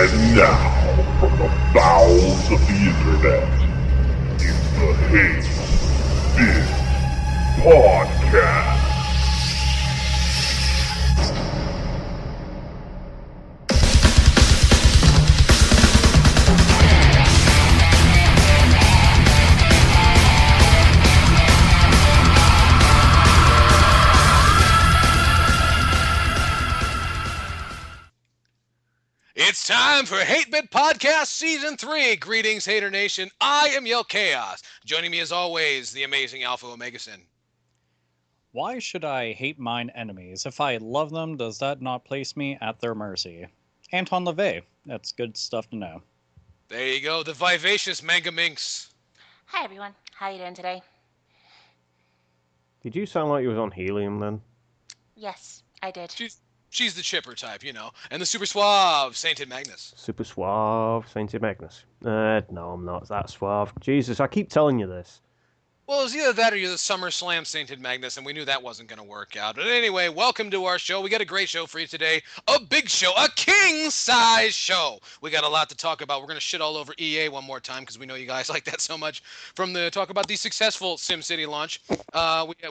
And now, from the bowels of the internet, it's the Hate This Podcast. It's time for Hate Bit Podcast Season 3. Greetings, Hater Nation. I am Kaos. Joining me as always, the amazing Alpha Omegason. Why should I hate mine enemies? If I love them, does that not place me at their mercy? Anton LaVey. That's good stuff to know. There you go, the vivacious MangaMinx. Hi everyone, how you doing today? Did you sound like you was on helium then? Yes, I did. She's the chipper type, you know. And the super suave, Sainted Magnus. Super suave, Sainted Magnus. No, I'm not that suave. Jesus, I keep telling you this. Well, it's either that or you're the SummerSlam Sainted Magnus, and we knew that wasn't going to work out. But anyway, welcome to our show. We got a great show for you today. A big show, a king-size show. We got a lot to talk about. We're going to shit all over EA one more time because we know you guys like that so much. From the talk about the successful SimCity launch,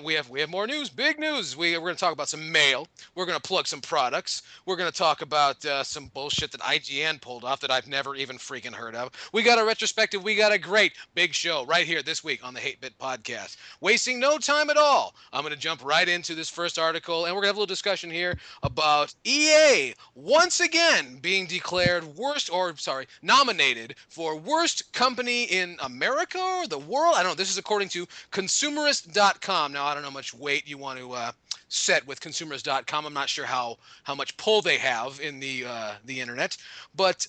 we have more news, big news. We're going to talk about some mail. We're going to plug some products. We're going to talk about some bullshit that IGN pulled off that I've never even freaking heard of. We got a retrospective. We got a great big show right here this week on the Hate Bit Podcast. Wasting no time at all, I'm going to jump right into this first article, and we're going to have a little discussion here about EA once again being declared nominated for worst company in America or the world. I don't know. This is according to consumerist.com. Now, I don't know how much weight you want to set with consumerist.com. I'm not sure how much pull they have in the internet, but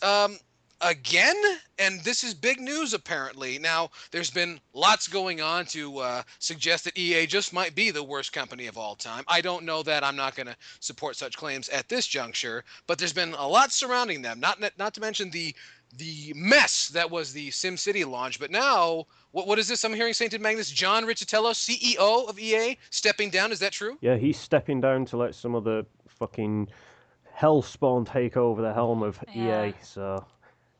again, and this is big news apparently. Now, there's been lots going on to suggest that EA just might be the worst company of all time. I don't know that. I'm not going to support such claims at this juncture, but there's been a lot surrounding them, not to mention the mess that was the SimCity launch. But now, what is this? I'm hearing Sainted Magnus, John Riccitiello, CEO of EA, stepping down. Is that true? Yeah, he's stepping down to let some of the fucking hellspawn take over the helm of EA, so...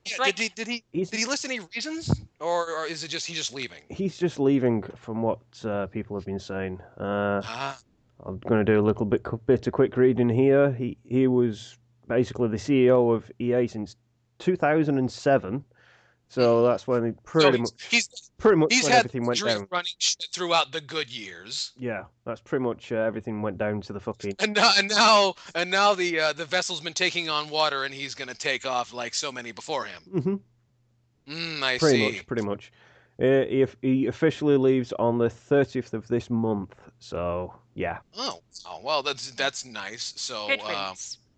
Yeah, did he list any reasons, or is it just he's just leaving? He's just leaving, from what people have been saying. I'm going to do a little bit of quick reading here. He was basically the CEO of EA since 2007, so that's when he pretty much when everything went down. Running shit throughout the good years. Yeah, that's pretty much everything went down to the fucking. And now the vessel's been taking on water, and he's gonna take off like so many before him. I see. Pretty much. He officially leaves on the 30th of this month. So yeah. Oh well, that's nice. So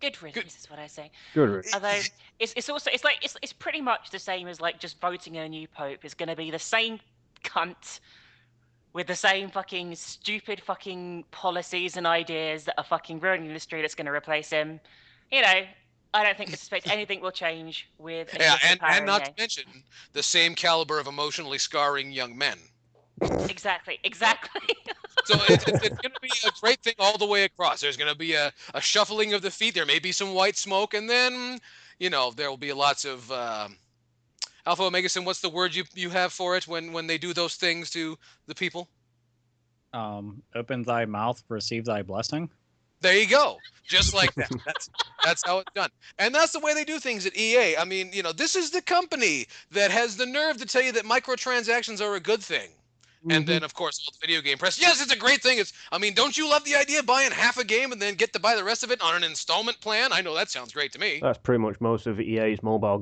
Good riddance is what I say. Good riddance. Although it's pretty much the same as like just voting a new pope. It's going to be the same cunt with the same fucking stupid fucking policies and ideas that are fucking ruining the industry that's going to replace him. You know, I don't think anything will change with. And not to mention the same caliber of emotionally scarring young men. Exactly. So it's going to be a great thing all the way across. There's going to be a shuffling of the feet. There may be some white smoke, and then, there will be lots of... Alpha Omegason, what's the word you have for it when they do those things to the people? Open thy mouth, receive thy blessing. There you go. Just like that. That's how it's done. And that's the way they do things at EA. I mean, this is the company that has the nerve to tell you that microtransactions are a good thing. And then, of course, all the video game press. Yes, it's a great thing. Don't you love the idea of buying half a game and then get to buy the rest of it on an installment plan? I know that sounds great to me. That's pretty much most of EA's mobile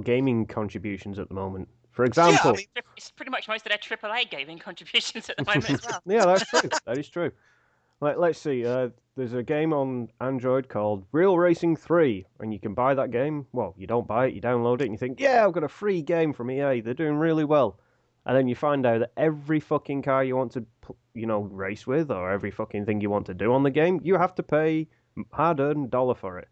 gaming contributions at the moment. For example, it's pretty much most of their AAA gaming contributions at the moment as well. Yeah, that's true. That is true. Let's see. There's a game on Android called Real Racing 3, and you can buy that game. Well, you don't buy it, you download it, and you think, yeah, I've got a free game from EA. They're doing really well. And then you find out that every fucking car you want to, race with, or every fucking thing you want to do on the game, you have to pay hard-earned dollar for it.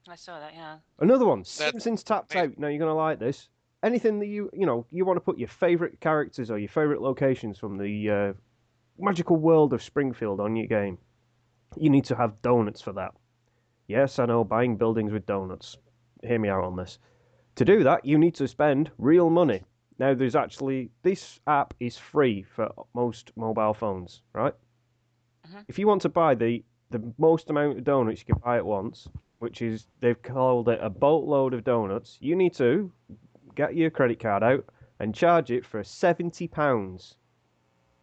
I saw that, yeah. Another one, Simpsons Tapped Out. Now, you're going to like this. Anything that you want to put your favourite characters or your favourite locations from the magical world of Springfield on your game, you need to have donuts for that. Yes, I know, buying buildings with donuts. hear me out on this. To do that, you need to spend real money. Now, this app is free for most mobile phones, right? Mhm. If you want to buy the most amount of donuts you can buy at once, which is, they've called it a boatload of donuts, you need to get your credit card out and charge it for £70.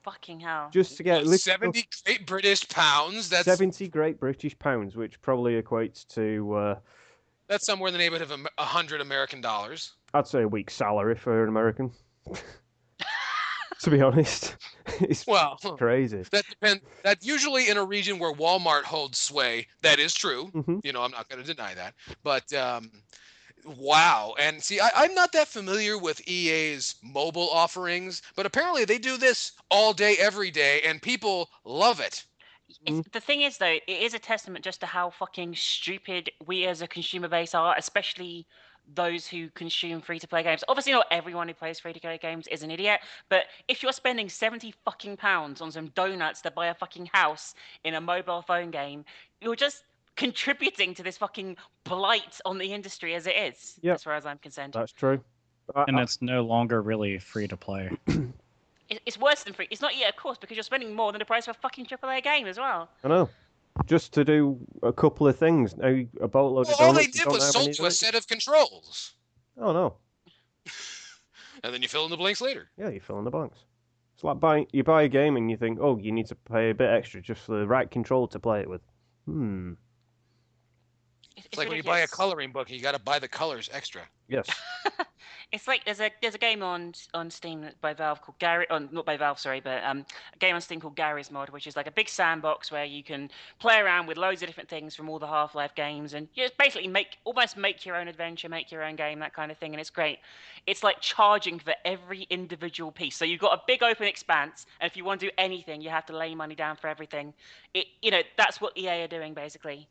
Fucking hell. Just to get 70 Great British pounds. That's 70 Great British pounds, which probably equates to, that's somewhere in the neighborhood of $100 American. I'd say a week's salary for an American. To be honest, it's Well, crazy. that depends. That usually in a region where Walmart holds sway, that is true. Hmm. You know, I'm not going to deny that. But wow. And see, I'm not that familiar with EA's mobile offerings, but apparently they do this all day, every day, and people love it. The thing is, though, it is a testament just to how fucking stupid we as a consumer base are, especially those who consume free-to-play games. Obviously, not everyone who plays free-to-play games is an idiot, but if you're spending 70 fucking pounds on some donuts to buy a fucking house in a mobile phone game, you're just contributing to this fucking blight on the industry as it is, Yep. as far as I'm concerned. That's true. And it's no longer really free to play. It's worse than free. It's not yet, of course, because you're spending more than the price of a fucking AAA game as well. I know. Just to do a couple of things. Now, a boatload of Well, all they donuts, you did don't was have sold any you a of it? set of controls, Oh, no. and then you fill in the blanks later. Yeah, you fill in the blanks. It's like you buy a game and you think, oh, you need to pay a bit extra just for the right control to play it with. It's like when you buy a coloring book, you got to buy the colors extra. Yes. It's like there's a game on Steam by Valve called Gary, not by Valve, sorry, but a game on Steam called Gary's Mod, which is like a big sandbox where you can play around with loads of different things from all the Half-Life games, and you just basically almost make your own adventure, make your own game, that kind of thing, and it's great. It's like charging for every individual piece. So you've got a big open expanse, and if you want to do anything, you have to lay money down for everything. That's what EA are doing basically.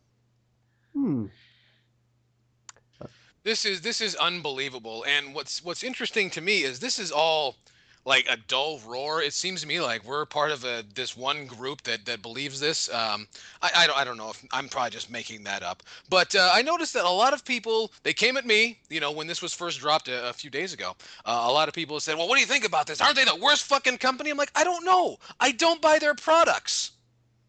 This is unbelievable. And what's interesting to me is this is all like a dull roar. It seems to me like we're part of this one group that believes this. I don't know if I'm probably just making that up, but I noticed that a lot of people, they came at me, when this was first dropped a few days ago. A lot of people said, "Well, what do you think about this? Aren't they the worst fucking company?" I'm like, I don't know. I don't buy their products.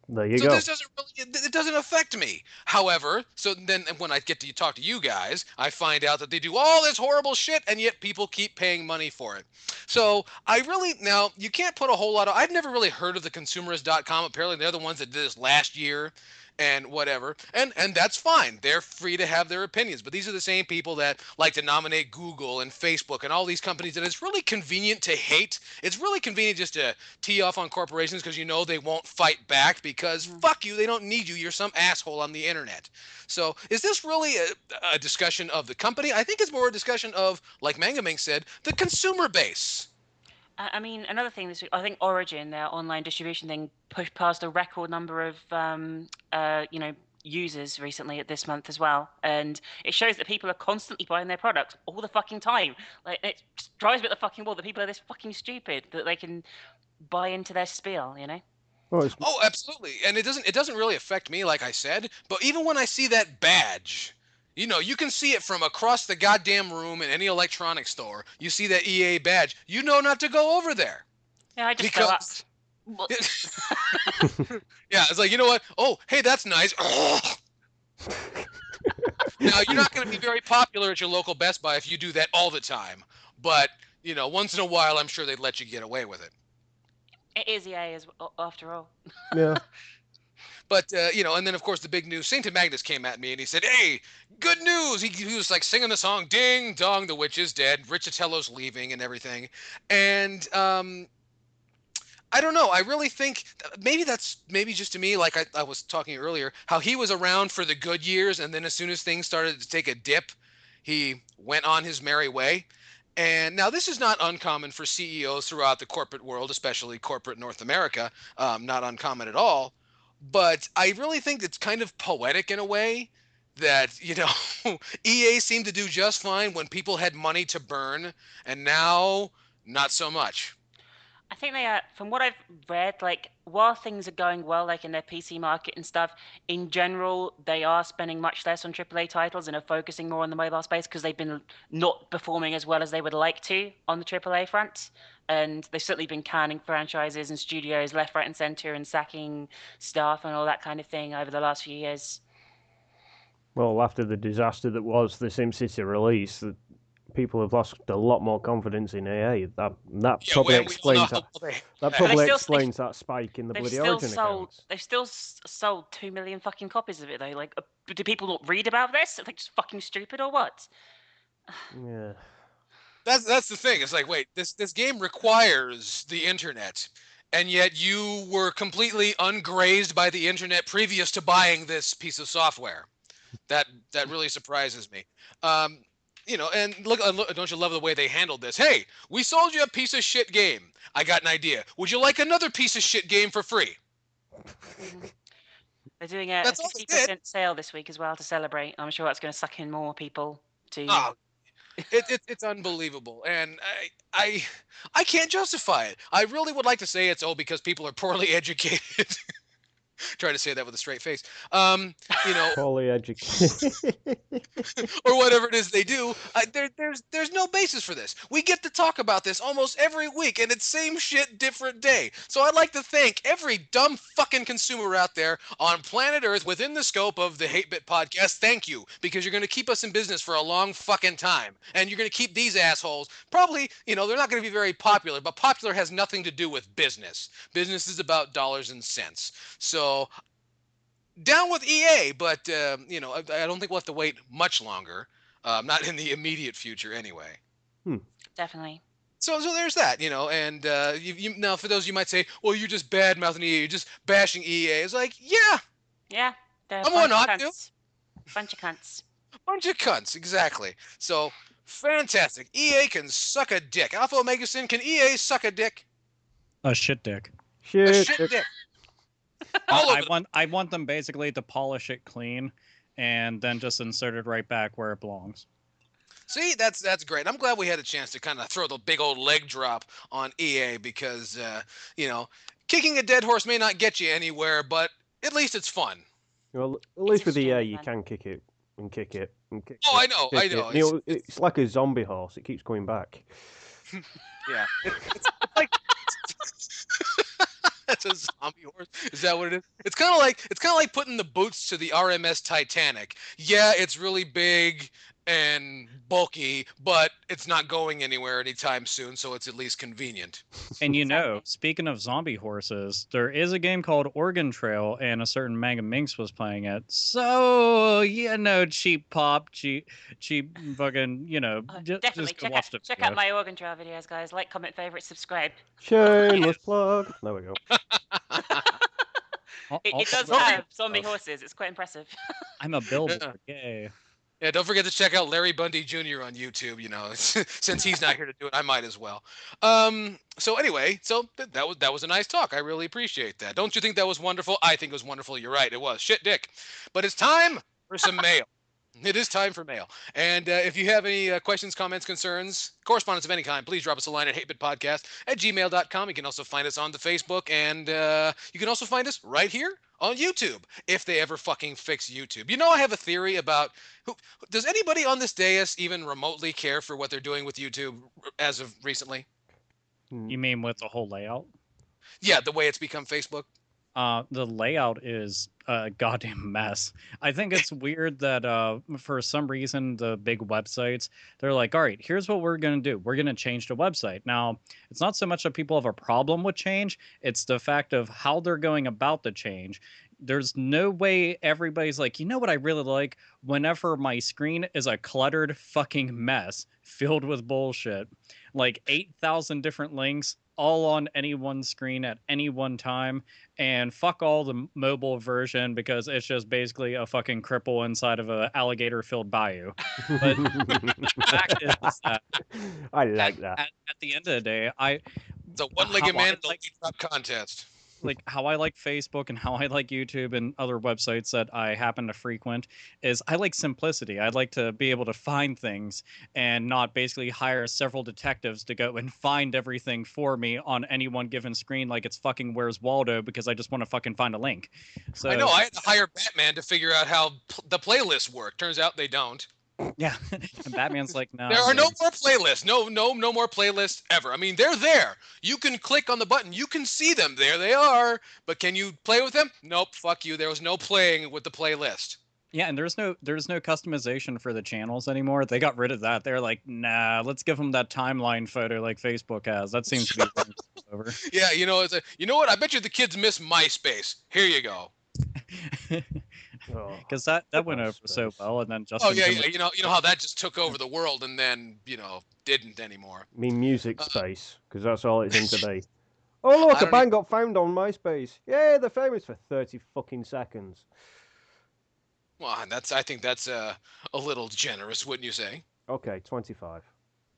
There you So go. this it doesn't affect me. However, so then when I get to talk to you guys, I find out that they do all this horrible shit, and yet people keep paying money for it. So now you can't put a whole lot of. I've never really heard of the consumerist.com. Apparently they're the ones that did this last year and whatever. And that's fine. They're free to have their opinions. But these are the same people that like to nominate Google and Facebook and all these companies that it's really convenient to hate. It's really convenient just to tee off on corporations because they won't fight back because fuck you, they don't need you. You're some asshole on the internet. So is this really a discussion of the company? I think it's more a discussion of, like MangaMinx said, the consumer base. I mean, another thing this week, I think Origin, their online distribution thing, pushed past a record number of, users recently at this month as well, and it shows that people are constantly buying their products all the fucking time. Like, it drives me up the fucking wall that people are this fucking stupid that they can buy into their spiel. Oh, absolutely, and it doesn't really affect me, like I said. But even when I see that badge. You can see it from across the goddamn room in any electronics store. You see that EA badge. You know not to go over there. Yeah, I just because... Yeah, it's like, you know what? Oh, hey, that's nice. Now, you're not going to be very popular at your local Best Buy if you do that all the time. But, once in a while, I'm sure they'd let you get away with it. It is EA, after all. Yeah. But, and then, of course, the big news. Sainted Magnus came at me and he said, hey, good news. He was like singing the song, ding, dong, the witch is dead. Riccatello's leaving and everything. And I don't know. I really think maybe just to me, like I was talking earlier, how he was around for the good years. And then as soon as things started to take a dip, he went on his merry way. And now this is not uncommon for CEOs throughout the corporate world, especially corporate North America. Not uncommon at all. But I really think it's kind of poetic in a way that, EA seemed to do just fine when people had money to burn, and now not so much. I think they are, from what I've read, like, while things are going well, like in their PC market and stuff, in general, they are spending much less on AAA titles and are focusing more on the mobile space because they've been not performing as well as they would like to on the AAA front. And they've certainly been canning franchises and studios left, right, and center and sacking staff and all that kind of thing over the last few years. Well, after the disaster that was the SimCity release, people have lost a lot more confidence in EA. That probably explains that. That probably explains that spike in the bloody Origin accounts. They've still sold 2 million fucking copies of it though. Like, do people not read about this? Are they just fucking stupid or what? Yeah. That's the thing. It's like, wait, this game requires the internet, and yet you were completely ungrazed by the internet previous to buying this piece of software. That really surprises me. You know, and look, don't you love the way they handled this? Hey, we sold you a piece of shit game. I got an idea. Would you like another piece of shit game for free? They're doing a 50% sale this week as well to celebrate. I'm sure that's going to suck in more people to. Oh, it's unbelievable, and I can't justify it. I really would like to say it's because people are poorly educated. Try to say that with a straight face. You know, poorly educated, or whatever it is they do. There's no basis for this. We get to talk about this almost every week, and it's same shit, different day. So I'd like to thank every dumb fucking consumer out there on planet Earth within the scope of the Hate Bit podcast. Thank you, because you're going to keep us in business for a long fucking time, and you're going to keep these assholes. Probably, you know, they're not going to be very popular, but popular has nothing to do with business. Business is about dollars and cents. So down with EA, but you know, I don't think we'll have to wait much longer. Not in the immediate future, anyway. Definitely. So there's that, you know, and you now for those you might say, well, you're just bad mouthing EA, you're just bashing EA. It's like, yeah, they're I'm one not to. Bunch of cunts. Bunch of cunts, exactly. So fantastic. EA can suck a dick. Alpha Omega Sin, can EA suck a dick? A shit dick. A shit dick. I want them basically to polish it clean and then just insert it right back where it belongs. See, that's great. I'm glad we had a chance to kind of throw the big old leg drop on EA because, you know, kicking a dead horse may not get you anywhere, but at least it's fun. Well, at least with EA you can kick it and kick it and kick it. Oh, I know. You know, it's like a zombie horse. It keeps going back. Yeah. It's like... That's a zombie horse. Is that what it is? It's kind of like putting the boots to the RMS Titanic. Yeah, it's really big and bulky, but it's not going anywhere anytime soon, so it's at least convenient. And you know, speaking of zombie horses, there is a game called Oregon Trail, and a certain MangaMinx was playing it. So, you know, cheap pop, cheap fucking, you know, definitely check out my Oregon Trail videos, guys. Like, comment, favorite, subscribe. Shameless plug. There we go. It does have zombie horses. It's quite impressive. I'm a billboard. Yay. Yeah, don't forget to check out Larry Bundy Jr. on YouTube, you know, since he's not here to do it, I might as well. So anyway, so that was a nice talk. I really appreciate that. Don't you think that was wonderful? I think it was wonderful. You're right. It was. Shit dick. But it's time for some mail. It is time for mail. And if you have any questions, comments, concerns, correspondence of any kind, please drop us a line at hatebitpodcast@gmail.com. You can also find us on the Facebook, and you can also find us right here on YouTube, if they ever fucking fix YouTube. You know, I have a theory about does anybody on this dais even remotely care for what they're doing with YouTube as of recently? You mean with the whole layout? Yeah, the way it's become Facebook. The layout is a goddamn mess. I think it's weird that for some reason the big websites, they're like, all right, here's what we're going to do. We're going to change the website. Now, it's not so much that people have a problem with change. It's the fact of how they're going about the change. There's no way everybody's like, you know what I really like? Whenever my screen is a cluttered fucking mess filled with bullshit. Like 8,000 different links all on any one screen at any one time, and fuck all the mobile version because it's just basically a fucking cripple inside of an alligator-filled bayou. But the fact is that I like that. At the end of the day, It's a one-legged man in the lead drop contest. like how I like Facebook and how I like YouTube and other websites that I happen to frequent is I like simplicity. I like to be able to find things and not basically hire several detectives to go and find everything for me on any one given screen like it's fucking Where's Waldo because I just want to fucking find a link. So I know. I had to hire Batman to figure out how the playlists work. Turns out they don't. yeah, and Batman's like, no. There are no more playlists. No more playlists ever. I mean, they're there. You can click on the button. You can see them. There they are. But can you play with them? Nope. Fuck you. There was no playing with the playlist. Yeah, and there's no customization for the channels anymore. They got rid of that. They're like, nah, let's give them that timeline photo like Facebook has. That seems to be over. Yeah, you know, you know what? I bet you the kids miss MySpace. Here you go. Because that went over so well, and then Justin. Oh yeah, yeah. You know how that just took over the world, and then didn't anymore. I mean, music space, because that's all it's in today. Oh look, a band got found on MySpace. Yay, they're famous for 30 fucking seconds. Well, I think that's a little generous, wouldn't you say? Okay, 25.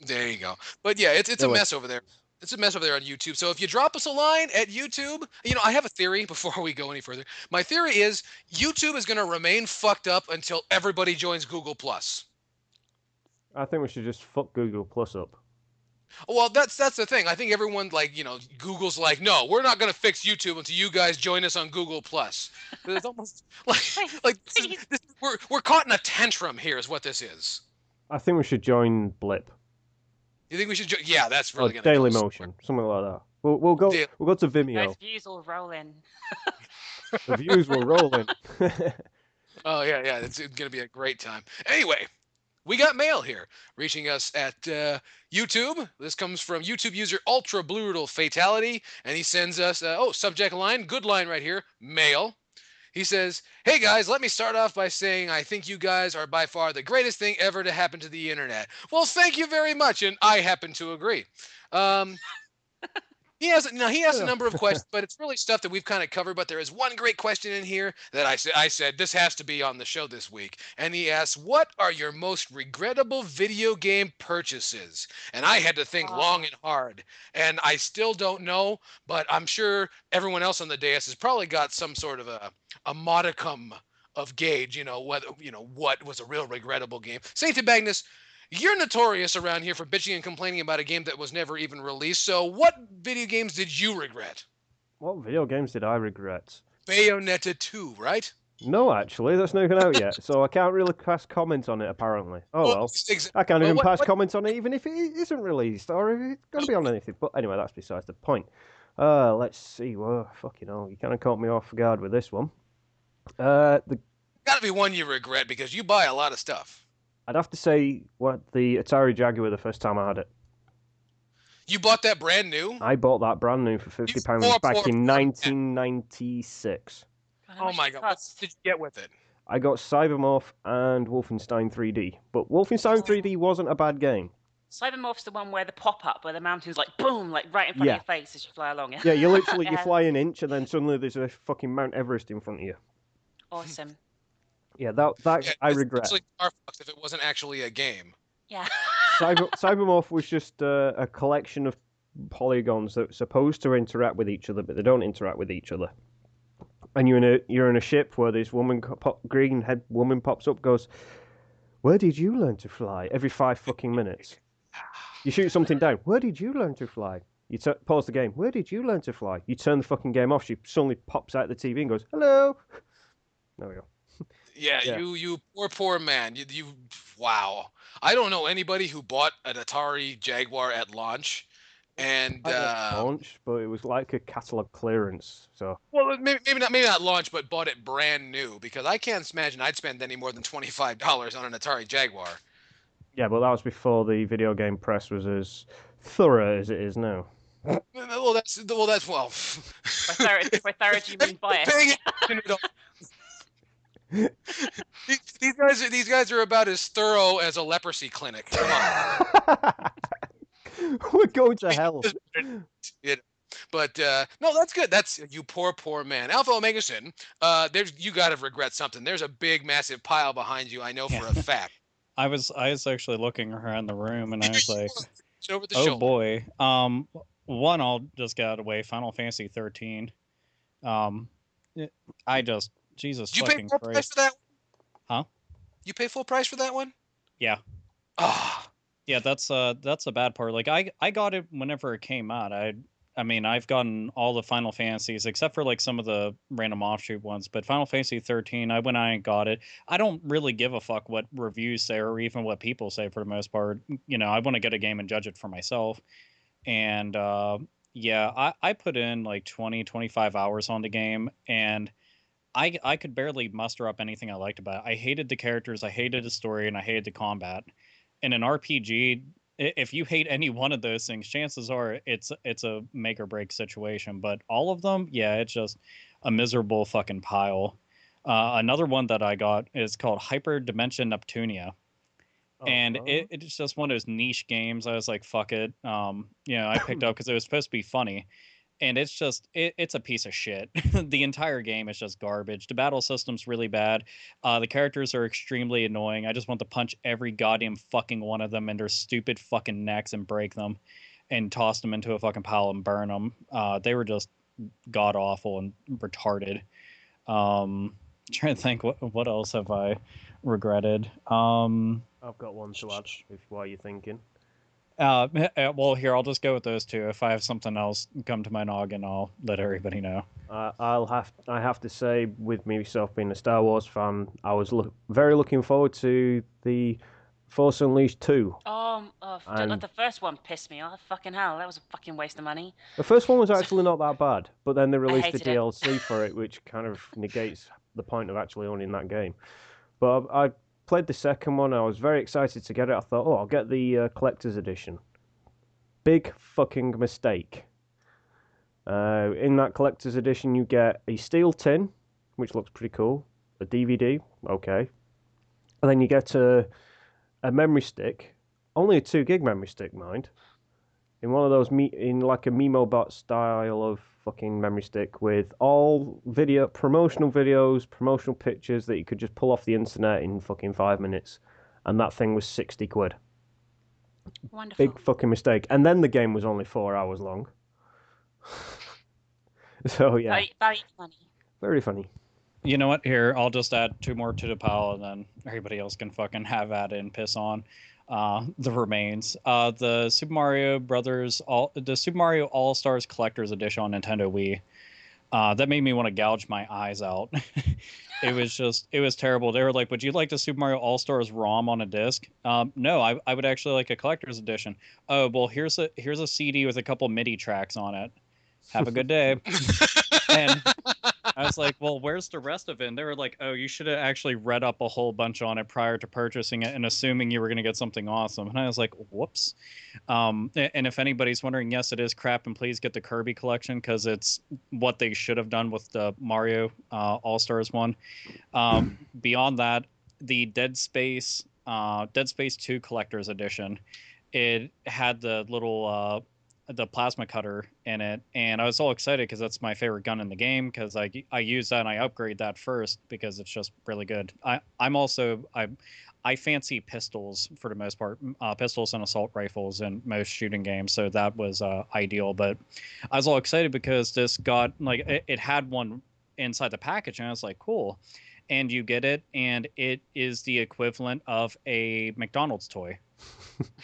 There you go. But yeah, it's a mess over there. It's a mess over there on YouTube. So if you drop us a line at YouTube, I have a theory before we go any further. My theory is YouTube is going to remain fucked up until everybody joins Google+. I think we should just fuck Google Plus up. Well, that's the thing. I think everyone Google's like, no, we're not going to fix YouTube until you guys join us on Google+. It's almost like we're caught in a tantrum here is what this is. I think we should join Blip. You think we should? Yeah, that's really going to Daily Motion, something like that. We'll go to Vimeo. Those views will roll in. The views will roll in. Oh yeah, it's going to be a great time. Anyway, we got mail here reaching us at YouTube. This comes from YouTube user Ultra Brutal Fatality, and he sends us subject line, good line right here, mail. He says, hey guys, let me start off by saying I think you guys are by far the greatest thing ever to happen to the internet. Well, thank you very much, and I happen to agree. He has a number of questions, but it's really stuff that we've kind of covered. But there is one great question in here that I said this has to be on the show this week. And he asks, what are your most regrettable video game purchases? And I had to think long and hard, and I still don't know, but I'm sure everyone else on the dais has probably got some sort of a modicum of gauge, what was a real regrettable game. Saint Magnus, you're notorious around here for bitching and complaining about a game that was never even released. So what video games did you regret? What video games did I regret? Bayonetta 2, right? No, actually, that's not even out yet, so I can't really pass comment on it, apparently. Oh, well. I can't even pass comment on it, even if it isn't released, or if it's going to be on anything. But anyway, that's besides the point. Let's see. Well, fucking hell, you kind of caught me off guard with this one. Got to be one you regret, because you buy a lot of stuff. I'd have to say the Atari Jaguar the first time I had it. You bought that brand new? I bought that brand new for £50 back in 1996. Oh my god, what did you get with it? I got Cybermorph and Wolfenstein 3D. But Wolfenstein 3D wasn't a bad game. Cybermorph's the one where the pop-up, where the mountain's like, boom, like right in front of your face as you fly along. Yeah, you literally, you fly an inch and then suddenly there's a fucking Mount Everest in front of you. Awesome. Yeah, that I regret. It's like Star Fox if it wasn't actually a game. Yeah. Cybermorph was just a collection of polygons that are supposed to interact with each other, but they don't interact with each other. And you're in a ship where this green head woman pops up, goes, "Where did you learn to fly?" Every 5 fucking minutes. You shoot something down. Where did you learn to fly? You pause the game. Where did you learn to fly? You turn the fucking game off. She suddenly pops out the TV and goes, "Hello." There we go. Yeah, you poor man. You wow. I don't know anybody who bought an Atari Jaguar at launch, and launch, but it was like a catalog clearance. So maybe not launch, but bought it brand new, because I can't imagine I'd spend any more than $25 on an Atari Jaguar. Yeah, but that was before the video game press was as thorough as it is now. Well, that's By thorough, you mean bias? These guys are about as thorough as a leprosy clinic. Come on. We're going to hell. But no, that's good. That's you poor man. Alpha Omega Sin, you gotta regret something. There's a big massive pile behind you, I know for a fact. I was actually looking around the room and I was like, over the oh shoulder. boy. One I'll just get out of the way, Final Fantasy 13. I just Jesus Did you pay fucking full price Christ. for that? Huh? You pay full price for that one? Yeah. Ah. Yeah, that's a bad part. Like I got it whenever it came out. I mean, I've gotten all the Final Fantasies except for like some of the random offshoot ones, but Final Fantasy 13, I went out and got it. I don't really give a fuck what reviews say or even what people say for the most part. You know, I want to get a game and judge it for myself. And yeah, I put in like 20, 25 hours on the game, and I could barely muster up anything I liked about it. I hated the characters, I hated the story, and I hated the combat. In an RPG, if you hate any one of those things, chances are it's a make or break situation. But all of them, yeah, it's just a miserable fucking pile. Another one that I got is called Hyper Dimension Neptunia, and it's just one of those niche games. I was like, fuck it. You know, I picked up because it was supposed to be funny, and it's just it's a piece of shit. The entire game is just garbage. The battle system's really bad. The characters are extremely annoying. I just want to punch every goddamn fucking one of them in their stupid fucking necks and break them and toss them into a fucking pile and burn them. They were just god awful and retarded. Trying to think what else have I regretted. I've got one to add if while you're thinking. Well, here I'll just go with those two. If I have something else come to my noggin, I'll let everybody know. I have to say, with myself being a Star Wars fan, I was very looking forward to the Force Unleashed 2. The first one pissed me off. Fucking hell, that was a fucking waste of money. The first one was actually not that bad, but then they released the hated it. DLC for it, which kind of negates the point of actually owning that game. But I played the second one. I was very excited to get it. I thought, I'll get the collector's edition. Big fucking mistake. In that collector's edition, you get a steel tin, which looks pretty cool. A DVD, okay. And then you get a memory stick, only a 2 gig memory stick, mind. In one of those, in like a MemoBot style of fucking memory stick with all promotional videos, promotional pictures that you could just pull off the internet in fucking 5 minutes. And that thing was 60 quid. Wonderful. Big fucking mistake. And then the game was only 4 hours long. So yeah. Very funny. Very funny. You know what? Here, I'll just add 2 more to the pile, and then everybody else can fucking have at it and piss on the remains. The Super Mario All Stars Collector's Edition on Nintendo Wii. That made me want to gouge my eyes out. It was terrible. They were like, "Would you like the Super Mario All Stars ROM on a disc?" No, I would actually like a collector's edition. Oh well, here's a CD with a couple MIDI tracks on it. Have a good day. And I was like, well, where's the rest of it? And they were like, oh, you should have actually read up a whole bunch on it prior to purchasing it and assuming you were going to get something awesome. And I was like, whoops. And if anybody's wondering, yes, it is crap. And please get the Kirby collection because it's what they should have done with the Mario All-Stars one. Beyond that, the Dead Space 2 Collector's Edition, it had the little... the plasma cutter in it, and I was all excited because that's my favorite gun in the game because I use that and I upgrade that first because it's just really good. I fancy pistols for the most part, pistols and assault rifles in most shooting games, so that was ideal. But I was all excited because this got it had one inside the package, and I was like, cool. And you get it, and it is the equivalent of a McDonald's toy.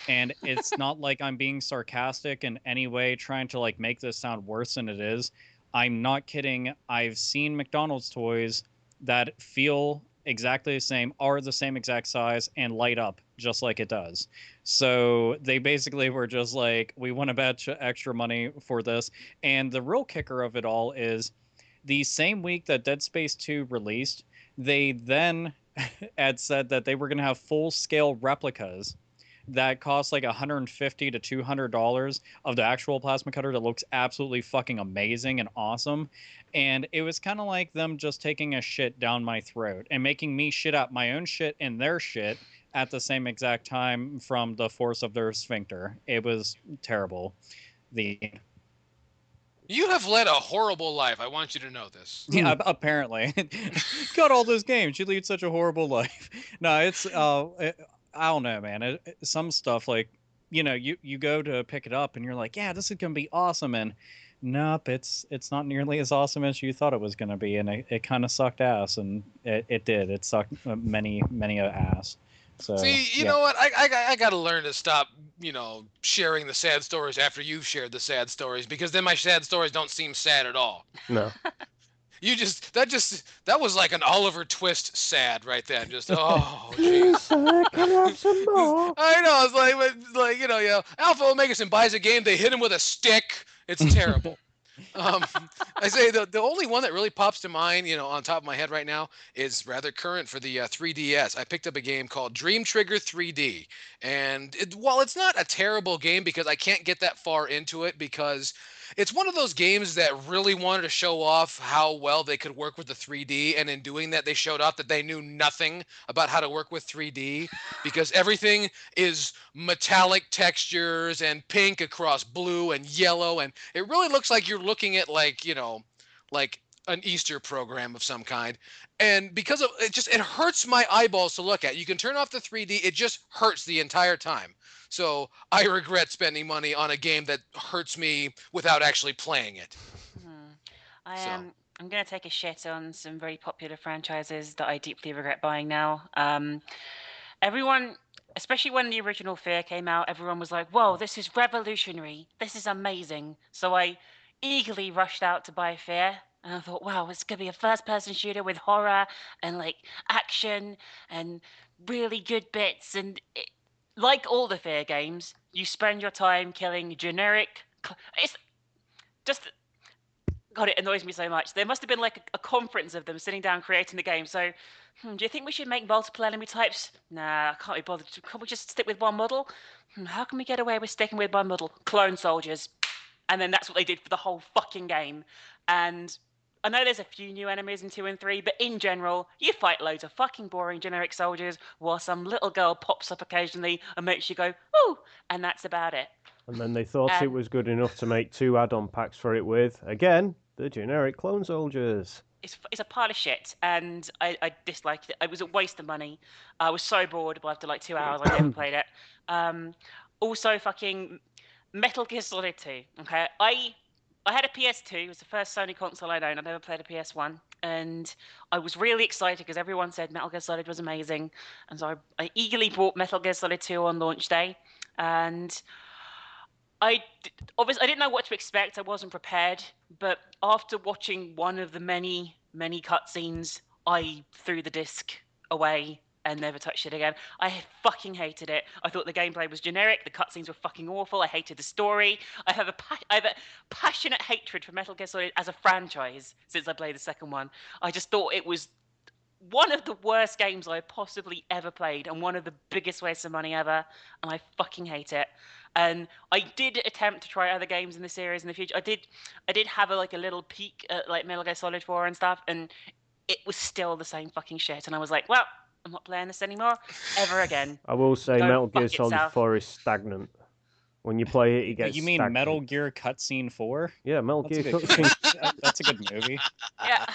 And it's not like I'm being sarcastic in any way, trying to make this sound worse than it is. I'm not kidding. I've seen McDonald's toys that feel exactly the same, are the same exact size, and light up just like it does. So they basically were just like, we want a batch of extra money for this. And the real kicker of it all is the same week that Dead Space 2 released, they then had said that they were going to have full-scale replicas that cost like $150 to $200 of the actual plasma cutter that looks absolutely fucking amazing and awesome. And it was kind of like them just taking a shit down my throat and making me shit out my own shit and their shit at the same exact time from the force of their sphincter. It was terrible. You have led a horrible life. I want you to know this. Yeah, apparently. Got all those games. You lead such a horrible life. No, it's I don't know, man. Some stuff you go to pick it up and you're like, yeah, this is gonna be awesome, and Nope, it's not nearly as awesome as you thought it was going to be, and it kind of sucked ass, and it did. It sucked many a ass. So See, you know what? I got to learn to stop, sharing the sad stories after you've shared the sad stories, because then my sad stories don't seem sad at all. No. That was like an Oliver Twist sad right then. Just oh jeez. Can I have some more? I know. It's like Alpha Omega buys a game, they hit him with a stick. It's terrible. I say the only one that really pops to mind, on top of my head right now, is rather current for the 3DS. I picked up a game called Dream Trigger 3D, and while it's not a terrible game because I can't get that far into it because it's one of those games that really wanted to show off how well they could work with the 3D, and in doing that, they showed off that they knew nothing about how to work with 3D because everything is metallic textures and pink across blue and yellow, and it really looks like you're looking at like an Easter program of some kind. And because of it hurts my eyeballs to look at. You can turn off the 3D, it just hurts the entire time. So I regret spending money on a game that hurts me without actually playing it. I'm going to take a shit on some very popular franchises that I deeply regret buying now. Everyone, especially when the original Fear came out, everyone was like, whoa, this is revolutionary. This is amazing. So I eagerly rushed out to buy Fear. And I thought, wow, it's going to be a first-person shooter with horror and, like, action and really good bits. And like all the Fear games, you spend your time killing generic... It's just... God, it annoys me so much. There must have been, like, a conference of them sitting down creating the game. So, do you think we should make multiple enemy types? Nah, I can't be bothered. Can't we just stick with one model? How can we get away with sticking with one model? Clone soldiers. And then that's what they did for the whole fucking game. And I know there's a few new enemies in 2 and 3, but in general, you fight loads of fucking boring generic soldiers while some little girl pops up occasionally and makes you go, ooh, and that's about it. And then they thought it was good enough to make 2 add-on packs for it with, again, the generic clone soldiers. It's a pile of shit, and I disliked it. It was a waste of money. I was so bored, but after like 2 hours, I never played it. Also, fucking Metal Gear Solid 2. Okay, I had a PS2. It was the first Sony console I'd owned. I never played a PS1, and I was really excited because everyone said Metal Gear Solid was amazing, and so I eagerly bought Metal Gear Solid 2 on launch day, and obviously I didn't know what to expect. I wasn't prepared, but after watching one of the many cutscenes, I threw the disc away and never touched it again. I fucking hated it. I thought the gameplay was generic. The cutscenes were fucking awful. I hated the story. I have a passionate hatred for Metal Gear Solid as a franchise since I played the second one. I just thought it was one of the worst games I possibly ever played and one of the biggest wastes of money ever, and I fucking hate it. And I did attempt to try other games in the series in the future. I did have a little peek at like Metal Gear Solid 4 and stuff, and it was still the same fucking shit. And I was like, well, I'm not playing this anymore ever again. I will say Go Metal Gear fuck Solid itself. 4 is stagnant. When you play it, it gets You mean stagnant. Metal Gear Cutscene 4? Yeah, Metal That's a Gear good Cutscene. That's a good movie. Yeah.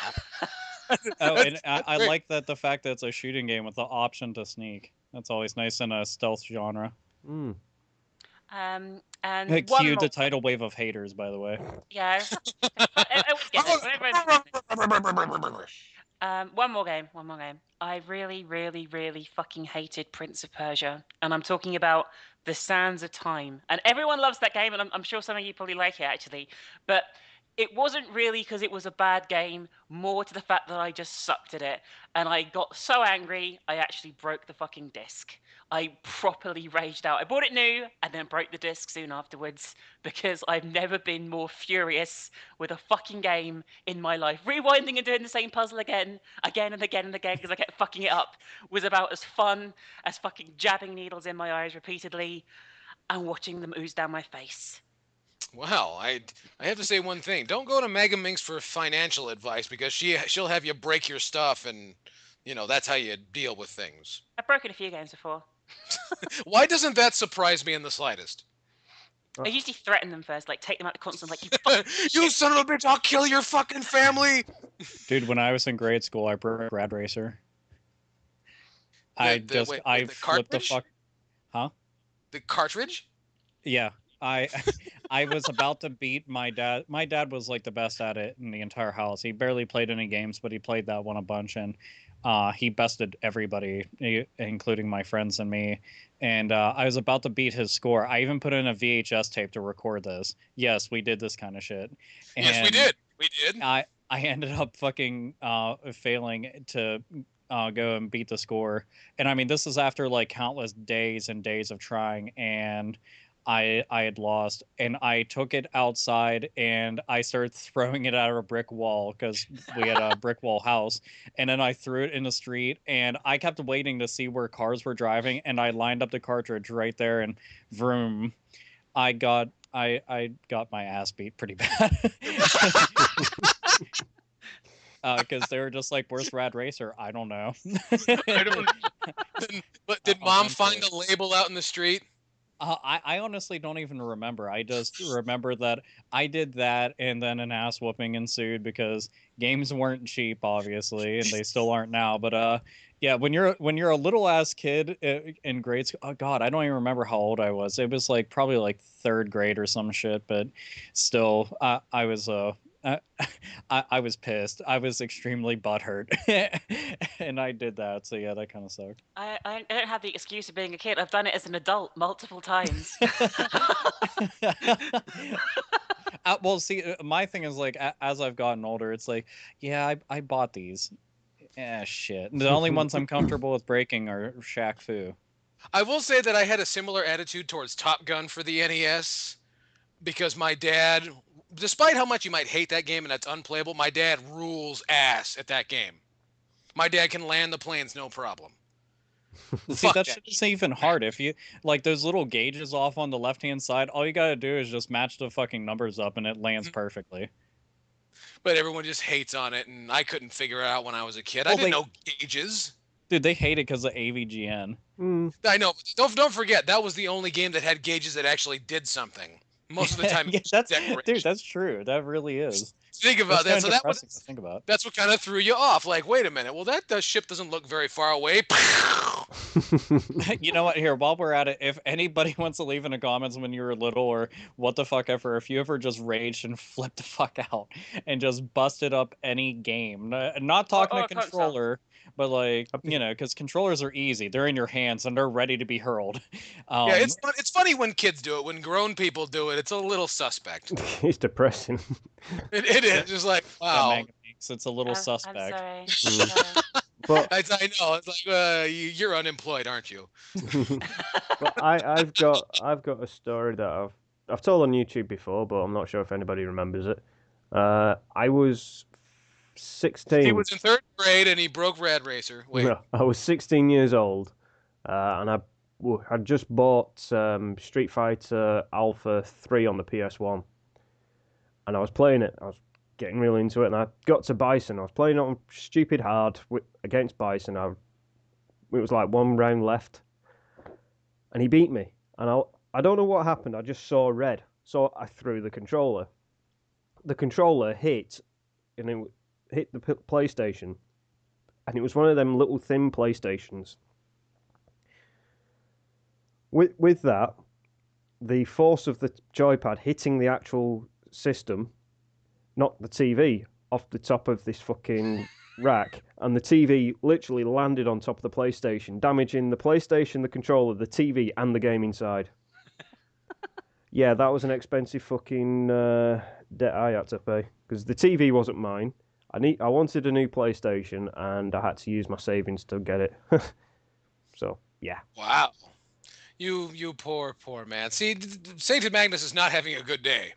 Oh, and I like that the fact that it's a shooting game with the option to sneak. That's always nice in a stealth genre. And Cue one the more. tidal wave of haters, by the way. Yeah. I always get this. One more game. I really fucking hated Prince of Persia, and I'm talking about The Sands of Time. And everyone loves that game, and I'm sure some of you probably like it actually, but it wasn't really because it was a bad game, more to the fact that I just sucked at it. And I got so angry, I actually broke the fucking disc. I properly raged out. I bought it new and then broke the disc soon afterwards because I've never been more furious with a fucking game in my life. Rewinding and doing the same puzzle again and again because I kept fucking it up was about as fun as fucking jabbing needles in my eyes repeatedly and watching them ooze down my face. Well, I have to say one thing. Don't go to MangaMinx for financial advice because she'll have you break your stuff, and that's how you deal with things. I've broken a few games before. Why doesn't that surprise me in the slightest? I usually threaten them first, like take them out the console, like you fucking You son of a bitch! I'll kill your fucking family. Dude, when I was in grade school, I broke Rad Racer. I the flipped the cartridge? fuck. Huh? The cartridge? Yeah, I I was about to beat my dad. My dad was like the best at it in the entire house. He barely played any games, but he played that one a bunch, and he bested everybody, including my friends and me. And I was about to beat his score. I even put in a VHS tape to record this. Yes, we did this kind of shit. Yes, we And did. We did. I ended up fucking failing to go and beat the score. And I mean, this is after like countless days and days of trying, and I had lost, and I took it outside and I started throwing it at a brick wall because we had a brick wall house, and then I threw it in the street, and I kept waiting to see where cars were driving, and I lined up the cartridge right there, and vroom, I got my ass beat pretty bad. Because they were just like, "Where's Rad Racer?" I don't know. I don't. But did Mom find a label out in the street? I honestly don't even remember. I just remember that I did that, and then an ass whooping ensued because games weren't cheap, obviously, and they still aren't now. But yeah, when you're a little ass kid in grade school, oh god, I don't even remember how old I was. It was like probably like third grade or some shit, but still, I was I was pissed. I was extremely butthurt, and I did that. So yeah, that kind of sucked. I don't have the excuse of being a kid. I've done it as an adult multiple times. Well, see, my thing is like as I've gotten older, it's like, yeah, I bought these. Shit. The only ones I'm comfortable with breaking are Shaq Fu. I will say that I had a similar attitude towards Top Gun for the NES because my dad, despite how much you might hate that game and that's unplayable, my dad rules ass at that game. My dad can land the planes no problem. See, that shit isn't even hard. If you like those little gauges off on the left hand side, all you gotta do is just match the fucking numbers up and it lands perfectly. But everyone just hates on it, and I couldn't figure it out when I was a kid. I didn't know gauges. Dude, they hate it because of AVGN. I know. But don't forget, that was the only game that had gauges that actually did something. Most of the time, yeah, dude, that's true. That really is. Think about that. So think about. That's what kind of threw you off. Like, wait a minute. Well, that ship doesn't look very far away. You know what? Here, while we're at it, if anybody wants to leave in the comments when you were little or what the fuck ever, if you ever just raged and flipped the fuck out and just busted up any game, not talking to controller, but like, you know, because controllers are easy. They're in your hands and they're ready to be hurled. Yeah, it's funny when kids do it. When grown people do it, it's a little suspect. It's depressing. It is. Just like, wow. Yeah, MangaMinx, it's a little suspect. I'm sorry. But I know. It's like, you're unemployed, aren't you? but I've got a story that I've told on YouTube before, but I'm not sure if anybody remembers it. I was 16. He was in third grade and he broke Rad Racer. Wait. No, I was 16 years old, and I'd just bought Street Fighter Alpha 3 on the PS1, and I was playing it. I was getting really into it, and I got to Bison. I was playing on stupid hard against Bison. It was like one round left, and he beat me. And I don't know what happened. I just saw red, so I threw the controller. The controller hit, and it hit the PlayStation, and it was one of them little thin PlayStations. With that, the force of the joypad hitting the actual system knocked the TV off the top of this fucking rack, and the TV literally landed on top of the PlayStation, damaging the PlayStation, the controller, the TV, and the game inside. Yeah, that was an expensive fucking debt I had to pay, because the TV wasn't mine. I wanted a new PlayStation, and I had to use my savings to get it. So, yeah. Wow. You poor man. See, Sainted Magnus is not having a good day.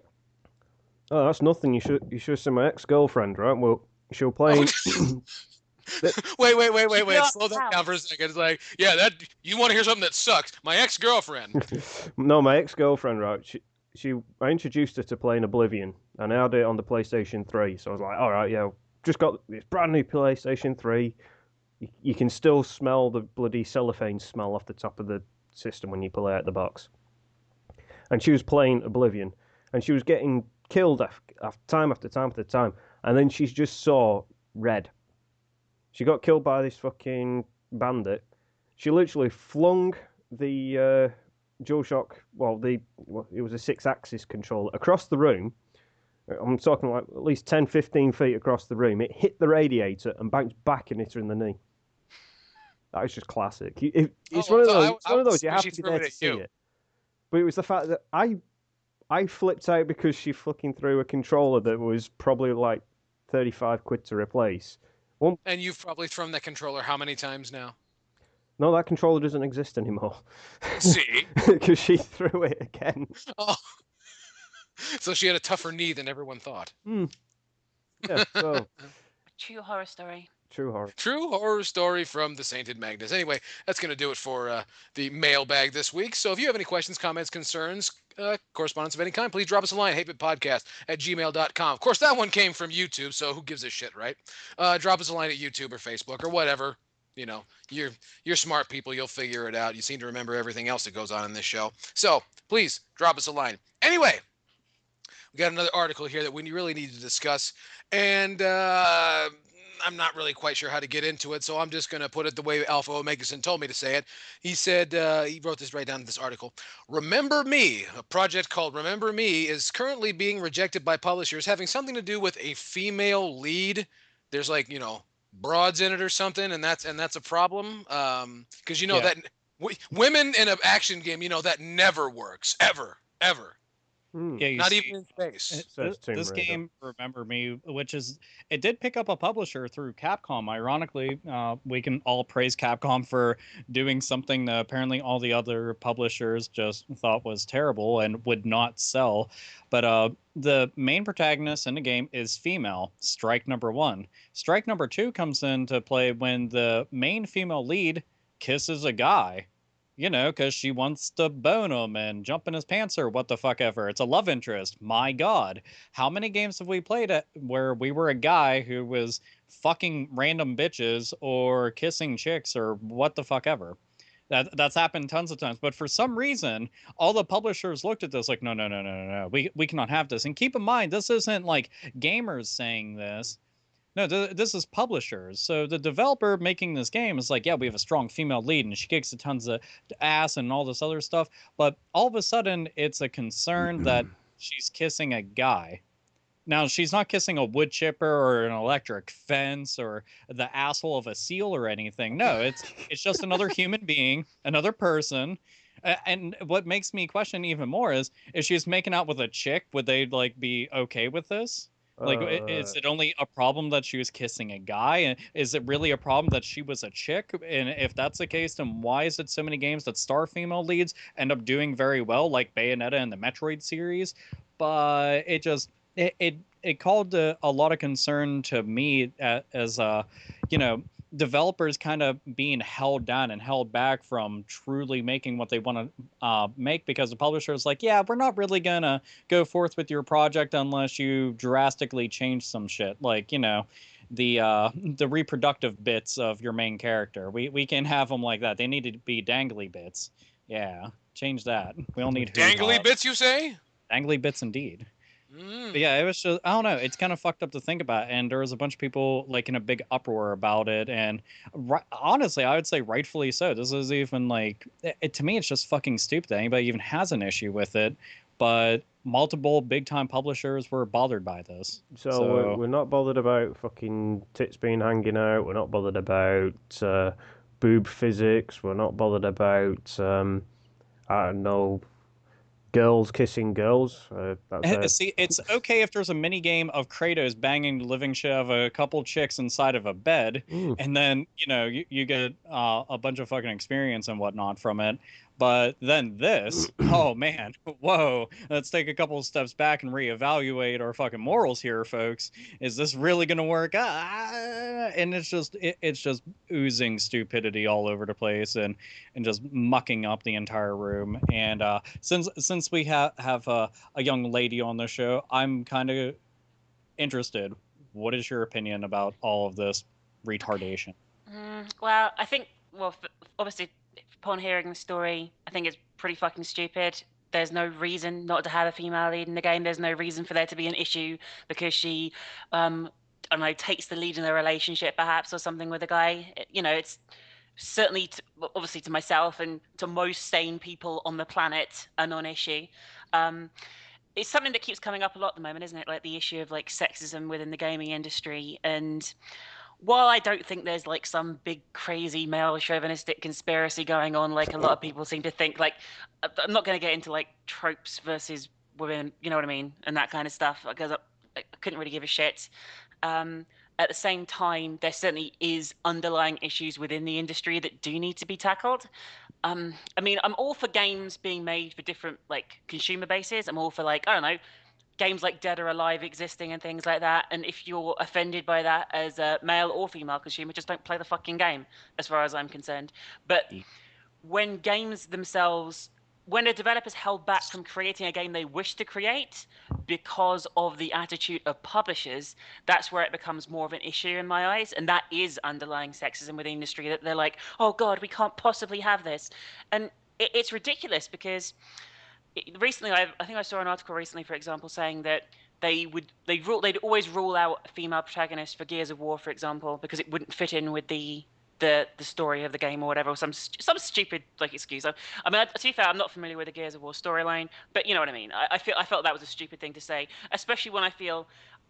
Oh, that's nothing. You should see my ex-girlfriend, right? Well, she'll play. Wait. Slow that down for a second. It's like, yeah, that you want to hear something that sucks. My ex-girlfriend. No, my ex-girlfriend, right? I introduced her to playing Oblivion, and I had it on the PlayStation 3. So I was like, all right, yeah, just got this brand new PlayStation 3. You can still smell the bloody cellophane smell off the top of the system when you pull it out the box. And she was playing Oblivion, and she was getting killed time after time after time, and then she just saw red. She got killed by this fucking bandit. She literally flung the DualShock, it was a 6-axis controller across the room. I'm talking like at least 10, 15 feet across the room. It hit the radiator and bounced back and hit her in the knee. That was just classic. It's one of those. It's one of those. You have to be there to see it. But it was the fact that I flipped out because she fucking threw a controller that was probably like 35 quid to replace. And you've probably thrown that controller how many times now? No, that controller doesn't exist anymore. See? Because she threw it again. Oh. So she had a tougher knee than everyone thought. Yeah, so. True horror story. True horror. True horror story from the Sainted Magnus. Anyway, that's going to do it for the mailbag this week. So if you have any questions, comments, concerns, correspondence of any kind, please drop us a line, hatebitpodcast@gmail.com. Of course, that one came from YouTube, so who gives a shit, right? Drop us a line at YouTube or Facebook or whatever. You know, you're smart people. You'll figure it out. You seem to remember everything else that goes on in this show. So please drop us a line. Anyway, we got another article here that we really need to discuss. And I'm not really quite sure how to get into it, so I'm just going to put it the way Alpha Omegason told me to say it. He said, he wrote this right down in this article. Remember Me, a project called Remember Me, is currently being rejected by publishers having something to do with a female lead. There's like, broads in it or something, and that's a problem. Because that women in an action game, that never works. Ever. Yeah, not even in space. This game, Remember Me, it did pick up a publisher through Capcom. Ironically, we can all praise Capcom for doing something that apparently all the other publishers just thought was terrible and would not sell. But the main protagonist in the game is female, strike number 1. Strike number 2 comes into play when the main female lead kisses a guy. Because she wants to bone him and jump in his pants or what the fuck ever. It's a love interest. My God. How many games have we played where we were a guy who was fucking random bitches or kissing chicks or what the fuck ever? That's happened tons of times. But for some reason, all the publishers looked at this like, no. We cannot have this. And keep in mind, this isn't like gamers saying this. No, this is publishers. So the developer making this game is like, yeah, we have a strong female lead and she kicks a tons of ass and all this other stuff. But all of a sudden, it's a concern that she's kissing a guy. Now, she's not kissing a wood chipper or an electric fence or the asshole of a seal or anything. No, it's just another human being, another person. And what makes me question even more is, if she's making out with a chick, would they be okay with this? Is it only a problem that she was kissing a guy? And is it really a problem that she was a chick? And if that's the case, then why is it so many games that star female leads end up doing very well, like Bayonetta and the Metroid series? But it called a lot of concern to me as developers kind of being held down and held back from truly making what they want to make, because the publisher is like, yeah, we're not really gonna go forth with your project unless you drastically change some shit, like the reproductive bits of your main character. We can have them like that. They need to be dangly bits. Yeah, change that. We don't need dangly bits, you say? Dangly bits indeed. But yeah, it was just, I don't know, it's kind of fucked up to think about, and there was a bunch of people in a big uproar about it, and honestly, I would say rightfully so. This is even to me, it's just fucking stupid that anybody even has an issue with it, but multiple big time publishers were bothered by this. So we're not bothered about fucking tits being hanging out, we're not bothered about boob physics, we're not bothered about I don't know, girls kissing girls. See, it's okay if there's a mini game of Kratos banging the living shit of a couple chicks inside of a bed, and then you get a bunch of fucking experience and whatnot from it. But then this, oh man, whoa, let's take a couple of steps back and reevaluate our fucking morals here, folks. Is this really gonna work? And it's just oozing stupidity all over the place and just mucking up the entire room. And since we have a young lady on the show, I'm kind of interested. What is your opinion about all of this retardation? Well, I think, obviously, upon hearing the story, I think it's pretty fucking stupid. There's no reason not to have a female lead in the game. There's no reason for there to be an issue because she, I don't know, takes the lead in a relationship perhaps or something with a guy. It's certainly, obviously to myself and to most sane people on the planet, a non-issue. It's something that keeps coming up a lot at the moment, isn't it? Like the issue of like sexism within the gaming industry. And while I don't think there's like some big crazy male chauvinistic conspiracy going on, like a lot of people seem to think, like I'm not going to get into like tropes versus women, you know what I mean, and that kind of stuff, because I couldn't really give a shit. At the same time, there certainly is underlying issues within the industry that do need to be tackled. I mean, I'm all for games being made for different like consumer bases. I'm all for like, I don't know, games like Dead or Alive existing and things like that. And if you're offended by that as a male or female consumer, just don't play the fucking game, as far as I'm concerned. But when games themselves, when a developer's held back from creating a game they wish to create because of the attitude of publishers, that's where it becomes more of an issue in my eyes. And that is underlying sexism within the industry, that they're like, oh God, we can't possibly have this. And it's ridiculous because recently, I think I saw an article recently, for example, saying that they'd always rule out a female protagonist for Gears of War, for example, because it wouldn't fit in with the story of the game or whatever, or some stupid like excuse. I mean, to be fair, I'm not familiar with the Gears of War storyline, but you know what I mean. I felt that was a stupid thing to say, especially when I feel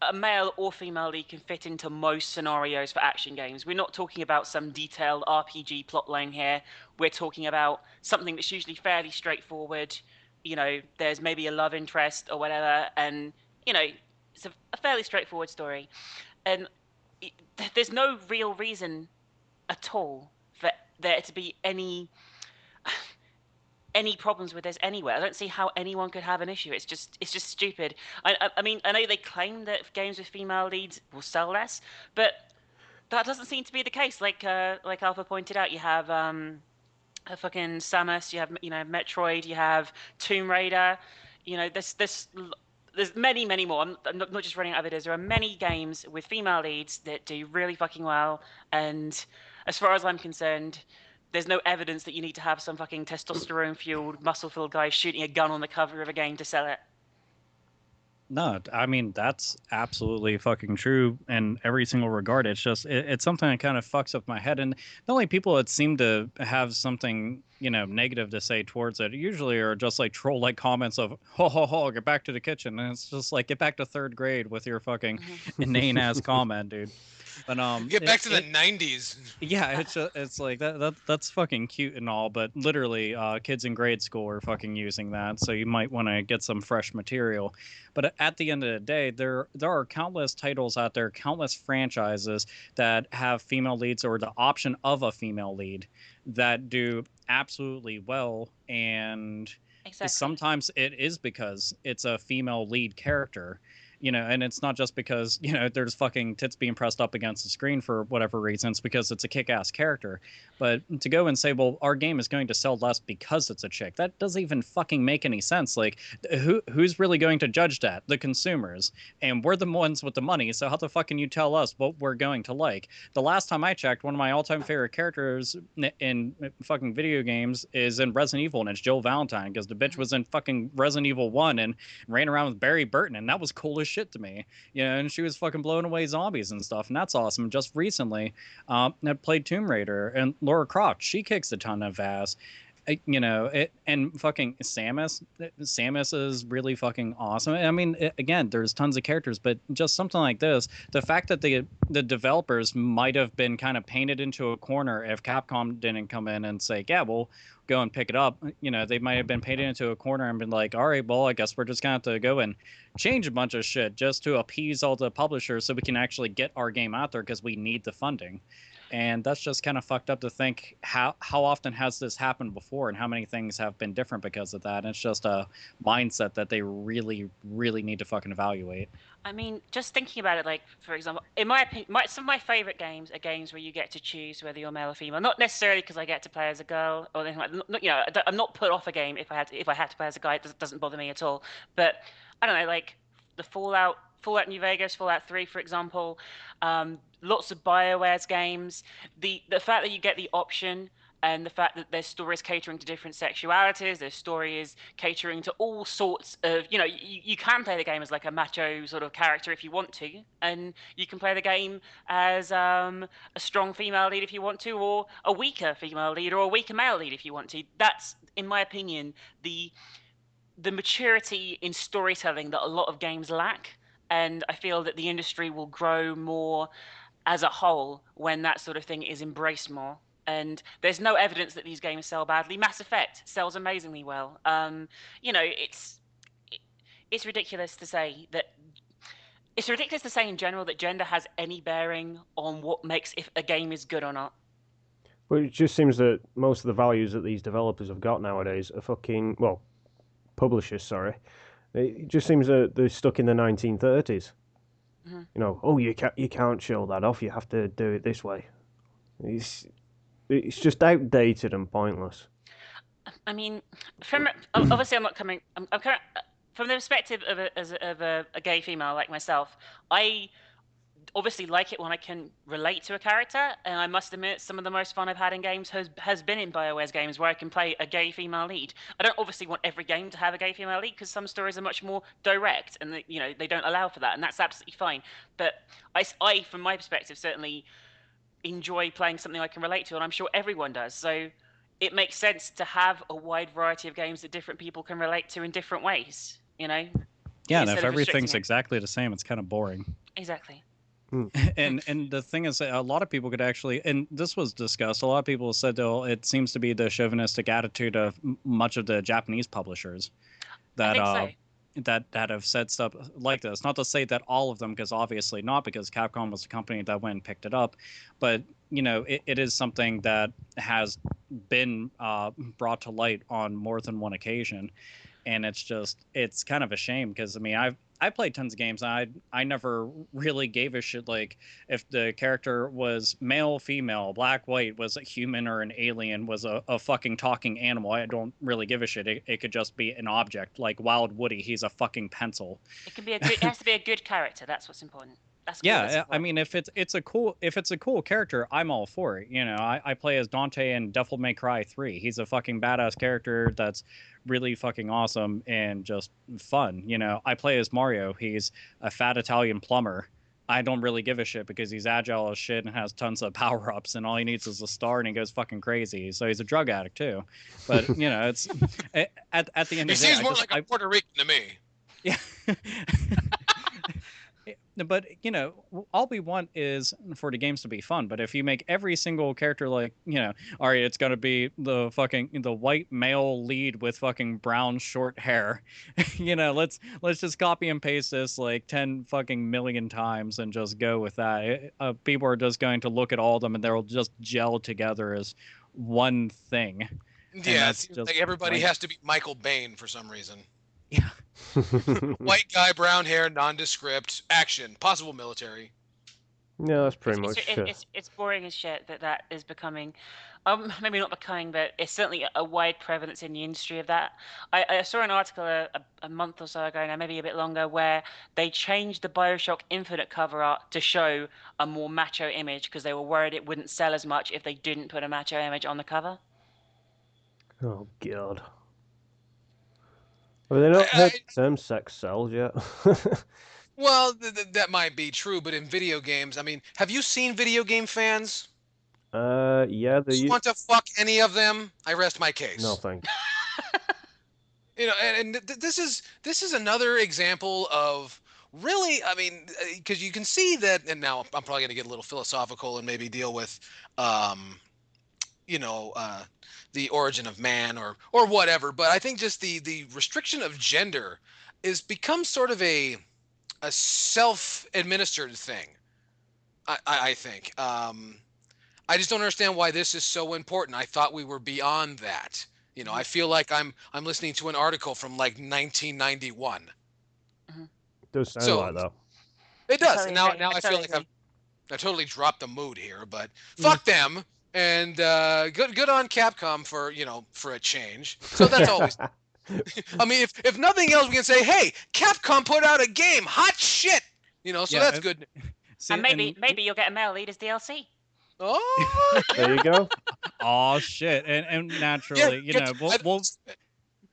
a male or female lead can fit into most scenarios for action games. We're not talking about some detailed RPG plotline here. We're talking about something that's usually fairly straightforward. You know, there's maybe a love interest or whatever, and you know, it's a fairly straightforward story, and there's no real reason at all for there to be any problems with this anywhere. I don't see how anyone could have an issue. It's just stupid. I mean, I know they claim that games with female leads will sell less, but that doesn't seem to be the case. Like Alpha pointed out, you have fucking Samus, you have, you know, Metroid, you have Tomb Raider, you know, there's many more. I'm not just running out of ideas. There are many games with female leads that do really fucking well, and as far as I'm concerned, there's no evidence that you need to have some fucking testosterone-fueled, muscle-filled guy shooting a gun on the cover of a game to sell it. No, I mean, that's absolutely fucking true in every single regard. It's just, it's something that kind of fucks up my head. And the only people that seem to have something, you know, negative to say towards it usually are just like troll-like comments of, ho, ho, ho, get back to the kitchen. And it's just like, get back to third grade with your fucking inane-ass comment, dude. But get back to the 90s. Yeah, it's like that's fucking cute and all, but literally kids in grade school are fucking using that, so you might want to get some fresh material. But at the end of the day, there are countless titles out there, countless franchises that have female leads or the option of a female lead that do absolutely well, and sometimes it is because it's a female lead character. You know, and it's not just because, you know, there's fucking tits being pressed up against the screen for whatever reason. It's because it's a kick-ass character. But to go and say, well, our game is going to sell less because it's a chick, that doesn't even fucking make any sense. Like, who's really going to judge that? The consumers. And we're the ones with the money, so how the fuck can you tell us what we're going to like? The last time I checked, one of my all-time favorite characters in fucking video games is in Resident Evil, and it's Jill Valentine, because the bitch was in fucking Resident Evil 1 and ran around with Barry Burton, and that was cool as shit to me, you know, and she was fucking blowing away zombies and stuff, and that's awesome. Just recently, I played Tomb Raider, and Lara Croft, she kicks a ton of ass, you know, and fucking Samus is really fucking awesome. I mean, again, there's tons of characters, but just something like this, the fact that the developers might have been kind of painted into a corner if Capcom didn't come in and say, yeah, we'll go and pick it up. You know, they might have been painted into a corner and been like, all right, well, I guess we're just gonna have to go and change a bunch of shit just to appease all the publishers so we can actually get our game out there because we need the funding. And that's just kind of fucked up to think how often has this happened before and how many things have been different because of that. And it's just a mindset that they really, really need to fucking evaluate. I mean, just thinking about it, like, for example, in my opinion, some of my favorite games are games where you get to choose whether you're male or female. Not necessarily because I get to play as a girl or anything like that. You know, I'm not put off a game if I had to play as a guy. It doesn't bother me at all. But I don't know, like the Fallout New Vegas, Fallout 3, for example. Lots of BioWare's games. The fact that you get the option and the fact that their story is catering to different sexualities, their story is catering to all sorts of, you can play the game as like a macho sort of character if you want to, and you can play the game as a strong female lead if you want to, or a weaker female lead, or a weaker male lead if you want to. That's, in my opinion, the maturity in storytelling that a lot of games lack, and I feel that the industry will grow more as a whole when that sort of thing is embraced more. And there's no evidence that these games sell badly. Mass Effect sells amazingly well. It's ridiculous to say that. It's ridiculous to say in general that gender has any bearing on what makes if a game is good or not. Well, it just seems that most of the values that these developers have got nowadays are publishers, sorry. It just seems that they're stuck in the 1930s. Mm-hmm. You can't show that off. You have to do it this way. It's just outdated and pointless. I mean, obviously, I'm coming from the perspective of a gay female like myself. I obviously like it when I can relate to a character, and I must admit some of the most fun I've had in games has been in BioWare's games where I can play a gay female lead. I don't obviously want every game to have a gay female lead because some stories are much more direct and they don't allow for that, and that's absolutely fine. But I from my perspective certainly enjoy playing something I can relate to, and I'm sure everyone does. So it makes sense to have a wide variety of games that different people can relate to in different ways, Yeah, and if everything's exactly the same, it's kind of boring. Exactly. And the thing is, a lot of people could actually, and this was discussed, a lot of people said, though, it seems to be the chauvinistic attitude of much of the Japanese publishers that that have said stuff like this. Not to say that all of them, because obviously not, because Capcom was the company that went and picked it up, but it is something that has been brought to light on more than one occasion. And it's kind of a shame because, I mean, I played tons of games. And I never really gave a shit like if the character was male, female, black, white, was a human or an alien, was a fucking talking animal. I don't really give a shit. It could just be an object like Wild Woody. He's a fucking pencil. It has to be a good character. That's what's important. I mean, if it's a cool character, I'm all for it. I play as Dante in Devil May Cry 3. He's a fucking badass character that's really fucking awesome and just fun. I play as Mario. He's a fat Italian plumber. I don't really give a shit because he's agile as shit and has tons of power-ups, and all he needs is a star, and he goes fucking crazy. So he's a drug addict too. But it's at the end of the day, he seems more like a Puerto Rican to me. Yeah. But all we want is for the games to be fun. But if you make every single character like all right, it's gonna be the white male lead with fucking brown short hair, let's just copy and paste this like 10 fucking million times and just go with that. People are just going to look at all of them and they'll just gel together as one thing. Yeah, it seems like everybody has to be Michael Bain for some reason. Yeah. White guy, brown hair, nondescript, action, possible military. Yeah, that's pretty much it's boring as shit that is becoming, maybe not becoming, but it's certainly a wide prevalence in the industry of that. I saw an article a month or so ago now, maybe a bit longer, where they changed the BioShock Infinite cover art to show a more macho image because they were worried it wouldn't sell as much if they didn't put a macho image on the cover. Oh, God. Have they not heard the term sex sells yet? Well, that might be true, but in video games, I mean, have you seen video game fans? Yeah. You want to fuck any of them? I rest my case. No, thanks. And this is another example of really, I mean, because you can see that, and now I'm probably going to get a little philosophical and maybe deal with, the origin of man or whatever, but I think just the restriction of gender is become sort of a self-administered thing. I think. I just don't understand why this is so important. I thought we were beyond that. I feel like I'm listening to an article from like 1991. Mm-hmm. It does sound like that. It does. And now I feel like I totally dropped the mood here, but fuck them. And good on Capcom for a change. So that's always. I mean, if nothing else, we can say, hey, Capcom put out a game, hot shit. So that's good. And maybe you'll get a male lead as DLC. Oh, There you go. Oh shit! And naturally, you know, I-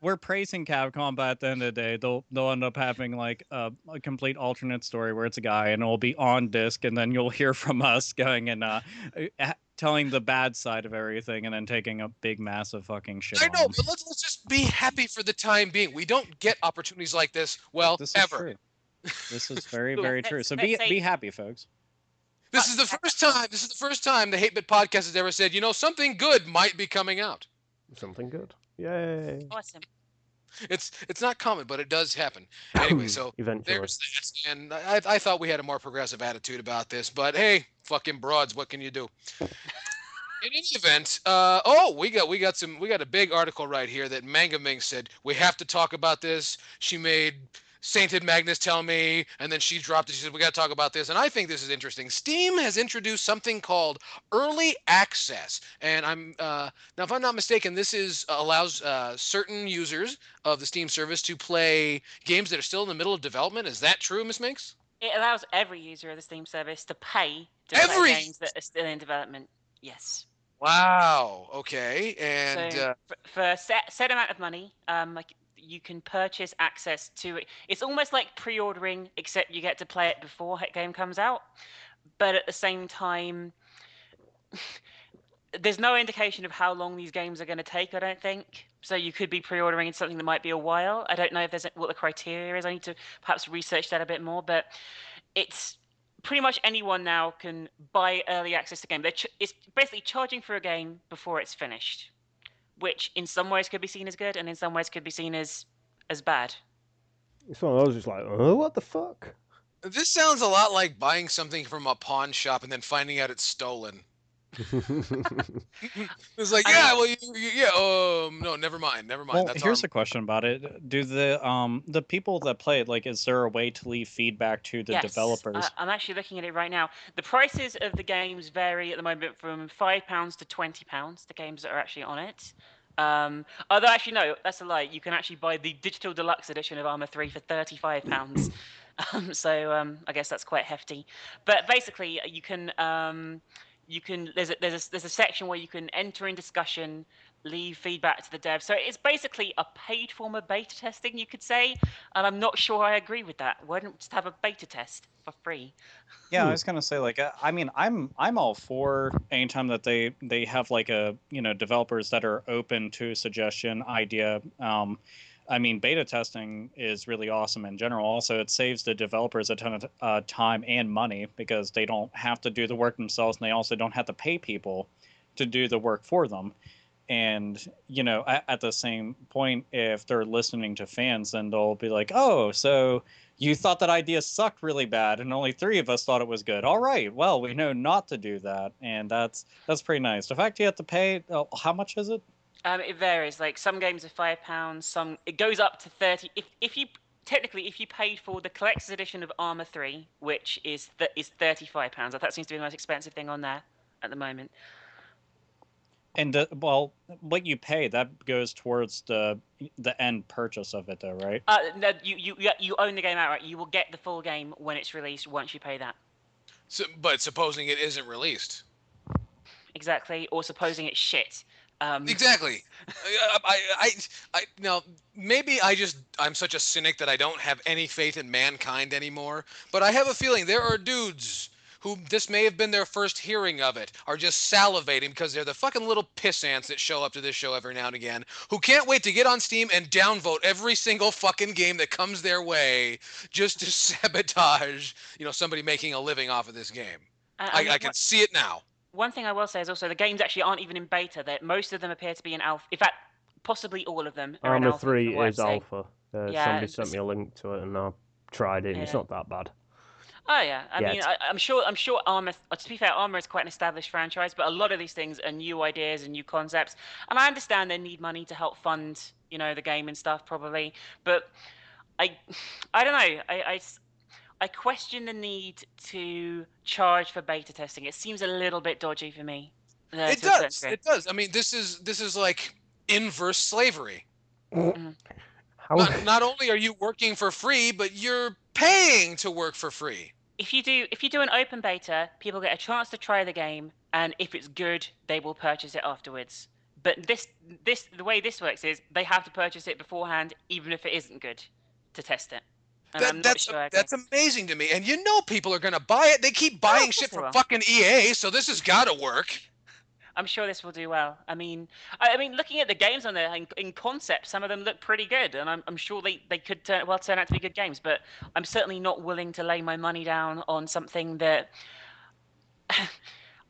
we're praising Capcom, but at the end of the day, they'll end up having like a complete alternate story where it's a guy and it'll be on disc, and then you'll hear from us going and telling the bad side of everything, and then taking a big massive fucking shit. I on know, them. but let's just be happy for the time being. We don't get opportunities like this, well, This is ever. true. This is very, Yeah, very true. let's So say- be happy, folks. This is the first time. This is the first time the Hate Bit podcast has ever said, you know, something good might be coming out. Something good. Yay. Awesome. It's not common, but it does happen. Anyway, so Eventually. there's that. And I thought we had a more progressive attitude about this, but hey, fucking broads, what can you do? In any event, we got a big article right here that MangaMinx said we have to talk about this. She made Sainted Magnus tell me, and then she dropped it. She said we got to talk about this, and I think this is interesting. Steam has introduced something called early access, and now if I'm not mistaken, this allows certain users of the Steam service to play games that are still in the middle of development. Is that true, Miss Minx? It allows every user of the Steam service to pay to Every- play games that are still in development. Yes. Wow. Okay, and So for a set amount of money, like you can purchase access to it. It's almost like pre-ordering, except you get to play it before the game comes out. But at the same time, there's no indication of how long these games are going to take, I don't think. So you could be pre-ordering something that might be a while. I don't know if there's what the criteria is. I need to perhaps research that a bit more. But it's pretty much anyone now can buy early access to a game. It's basically charging for a game before it's finished, which in some ways could be seen as good, and in some ways could be seen as bad. It's one of those just like, oh, what the fuck? this sounds a lot like buying something from a pawn shop and then finding out it's stolen. It's like, yeah, well, no, never mind. Well, That's here's a question about it: do the people that play it, like, is there a way to leave feedback to the Yes, developers? I'm actually looking at it right now. The prices of the games vary at the moment from £5 to £20. The games that are actually on it. Although actually no, that's a lie. You can actually buy the digital deluxe edition of Arma 3 for £35. So I guess that's quite hefty. But basically, you can there's a section where you can enter in discussion, leave feedback to the dev. So it's basically a paid form of beta testing, you could say. And I'm not sure I agree with that. Why don't we just have a beta test for free? Yeah, I was gonna say, like, I mean, I'm all for anytime that they have, like, developers that are open to suggestion, idea. I mean, beta testing is really awesome in general. Also, it saves the developers a ton of time and money because they don't have to do the work themselves, and they also don't have to pay people to do the work for them. And, at the same point, if they're listening to fans, then they'll be like, oh, so you thought that idea sucked really bad, and only 3 of us thought it was good. All right, well, we know not to do that, and that's pretty nice. The fact you have to pay, how much is it? It varies. Like some games are £5. Some it goes up to 30. If you paid for the collector's edition of Arma 3, which is £35, that seems to be the most expensive thing on there at the moment. And well, what you pay, that goes towards the end purchase of it, though, right? No, you own the game outright. You will get the full game when it's released once you pay that. So, but supposing it isn't released. Exactly, or supposing it's shit. Exactly. I now maybe I'm such a cynic that I don't have any faith in mankind anymore. But I have a feeling there are dudes who this may have been their first hearing of it, are just salivating because they're the fucking little piss ants that show up to this show every now and again, who can't wait to get on Steam and downvote every single fucking game that comes their way just to sabotage, somebody making a living off of this game. I can see it now. One thing I will say is also the games actually aren't even in beta. That most of them appear to be in alpha. In fact, possibly all of them are in Arma alpha. 3 from what is I've seen. alpha. Yeah, Somebody sent me a link to it and I tried it and it's Yeah. not that bad. Oh yeah, I Yeah, mean, I'm sure Arma. To be fair, Arma is quite an established franchise, but a lot of these things are new ideas and new concepts. And I understand they need money to help fund, the game and stuff, probably. But I don't know. I question the need to charge for beta testing. It seems a little bit dodgy for me. It to a certain does. degree. It does. I mean, this is like inverse slavery. How? Not only are you working for free, but you're paying to work for free. If you do an open beta, people get a chance to try the game, and if it's good, they will purchase it afterwards. But the way this works is they have to purchase it beforehand, even if it isn't good, to test it. And I'm not sure I agree. That's amazing to me. And you know people are going to buy it. They keep buying shit they from will. fucking EA, so this has got to work. I'm sure this will do well. I mean, looking at the games on there in concept, some of them look pretty good, and I'm sure they could turn out to be good games. But I'm certainly not willing to lay my money down on something that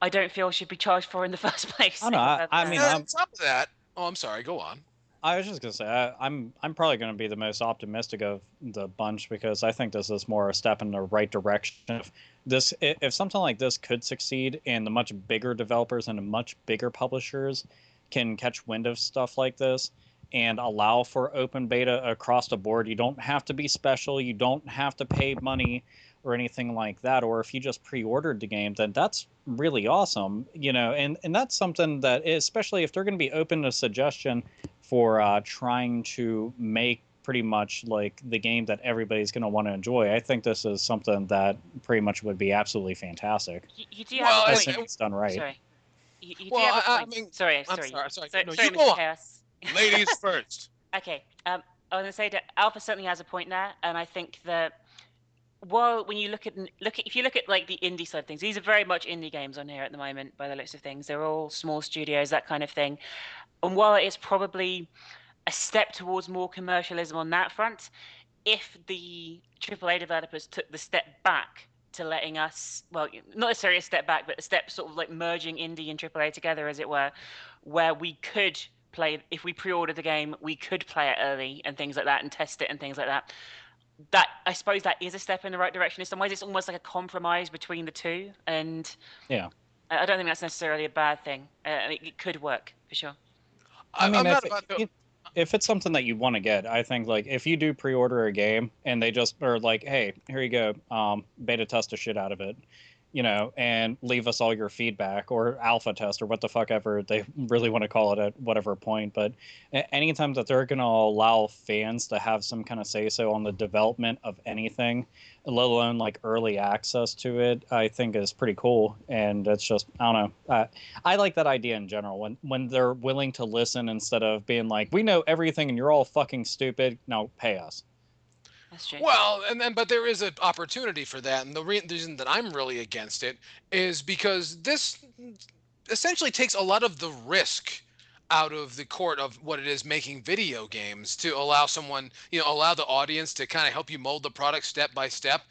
I don't feel should be charged for in the first place. I know. I mean, On top of that, oh, I'm sorry. Go on. I was just gonna say I'm probably gonna be the most optimistic of the bunch because I think this is more a step in the right direction. If something like this could succeed, and the much bigger developers and the much bigger publishers can catch wind of stuff like this and allow for open beta across the board, you don't have to be special, you don't have to pay money or anything like that. Or if you just pre-ordered the game, then that's really awesome, and that's something that, especially if they're going to be open to suggestion for trying to make pretty much like the game that everybody's going to want to enjoy. I think this is something that pretty much would be absolutely fantastic. You do have a I point. think it's done right. Sorry. You do Well, have a I point. mean, sorry. I'm sorry. No, Sorry, you go Mr. on. Chaos. Ladies first. Okay. I was going to say that Alpha certainly has a point there, and I think that when you if you look at like the indie side of things, these are very much indie games on here at the moment by the looks of things. They're all small studios, that kind of thing. And while it is probably a step towards more commercialism on that front, if the AAA developers took the step back to letting us, well, not necessarily a step back, but a step sort of like merging indie and AAA together, as it were, where we could play, if we pre-ordered the game, we could play it early and things like that and test it and things like that. That, I suppose, that is a step in the right direction. In some ways, it's almost like a compromise between the two, and Yeah. I don't think that's necessarily a bad thing. It could work for sure. I mean, I'm not about to. if it's something that you want to get, I think like if you do pre-order a game and they just are like, hey, here you go, beta test the shit out of it, and leave us all your feedback, or alpha test, or what the fuck ever they really want to call it at whatever point. But anytime that they're going to allow fans to have some kind of say-so on the development of anything, let alone like early access to it, I think is pretty cool. And it's just, I don't know. I like that idea in general, when they're willing to listen instead of being like, we know everything and you're all fucking stupid. No, pay us. That's true. Well, but there is an opportunity for that, and the reason that I'm really against it is because this essentially takes a lot of the risk out of the court of what it is making video games, to allow someone, allow the audience to kind of help you mold the product step by step.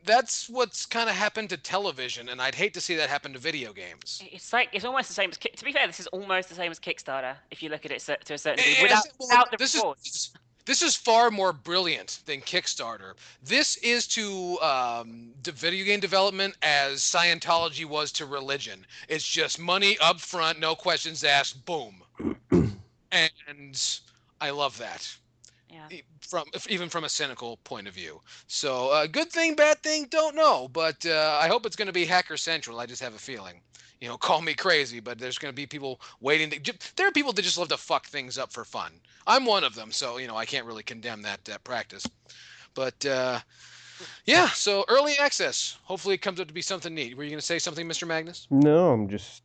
That's what's kind of happened to television, and I'd hate to see that happen to video games. It's almost the same as. To be fair, this is almost the same as Kickstarter if you look at it to a certain degree. Yes, Without the this rewards. This is far more brilliant than Kickstarter. This is to video game development as Scientology was to religion. It's just money up front, no questions asked, boom. And I love that. Yeah. Even from a cynical point of view. So good thing, bad thing, don't know. But I hope it's going to be Hacker Central. I just have a feeling. Call me crazy, but there's going to be people waiting. There are people that just love to fuck things up for fun. I'm one of them, so I can't really condemn that practice. But yeah, so early access. Hopefully, it comes up to be something neat. Were you going to say something, Mr. Magnus? No, I'm just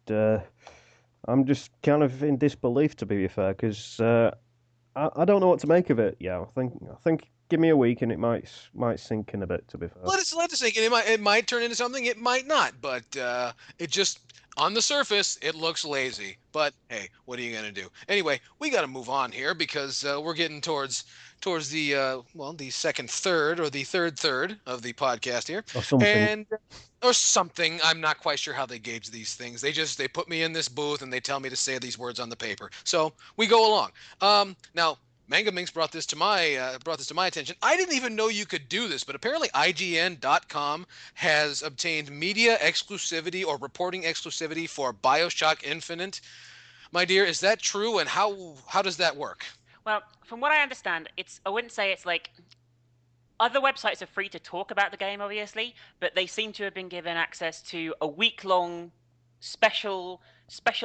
kind of in disbelief, to be fair, because I don't know what to make of it. Yeah, I think give me a week and it might sink in a bit, to be fair. Let us sink in. It might turn into something. It might not. But it just, on the surface, it looks lazy. But hey, what are you gonna do? Anyway, we got to move on here because we're getting towards the the second third, or the third of the podcast here. Or something. Or something. I'm not quite sure how they gauge these things. They put me in this booth and they tell me to say these words on the paper. So we go along. Now, MangaMinx brought this to my attention. I didn't even know you could do this, but apparently IGN.com has obtained media exclusivity or reporting exclusivity for BioShock Infinite. My dear, is that true? And how does that work? Well, from what I understand, I wouldn't say it's like. Other websites are free to talk about the game, obviously, but they seem to have been given access to a week-long special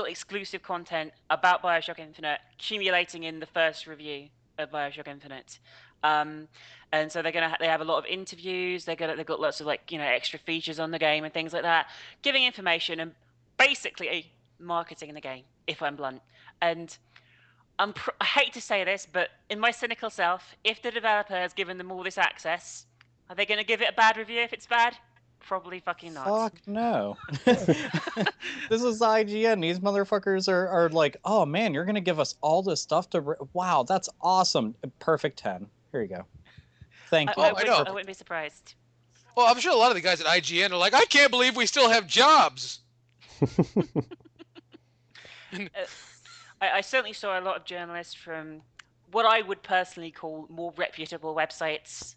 exclusive content about BioShock Infinite, accumulating in the first review of BioShock Infinite. And so they have a lot of interviews. They've got lots of extra features on the game and things like that, giving information. And basically marketing the game, if I'm blunt. And I hate to say this, but in my cynical self, if the developer has given them all this access, are they going to give it a bad review if it's bad? Probably fucking not. Fuck no. This is IGN. These motherfuckers are like, oh man, you're gonna give us all this stuff to. Wow, that's awesome. Perfect 10. Here you go. Thank you. I know. wouldn't be surprised. Well, I'm sure a lot of the guys at IGN are like, I can't believe we still have jobs. I certainly saw a lot of journalists from what I would personally call more reputable websites,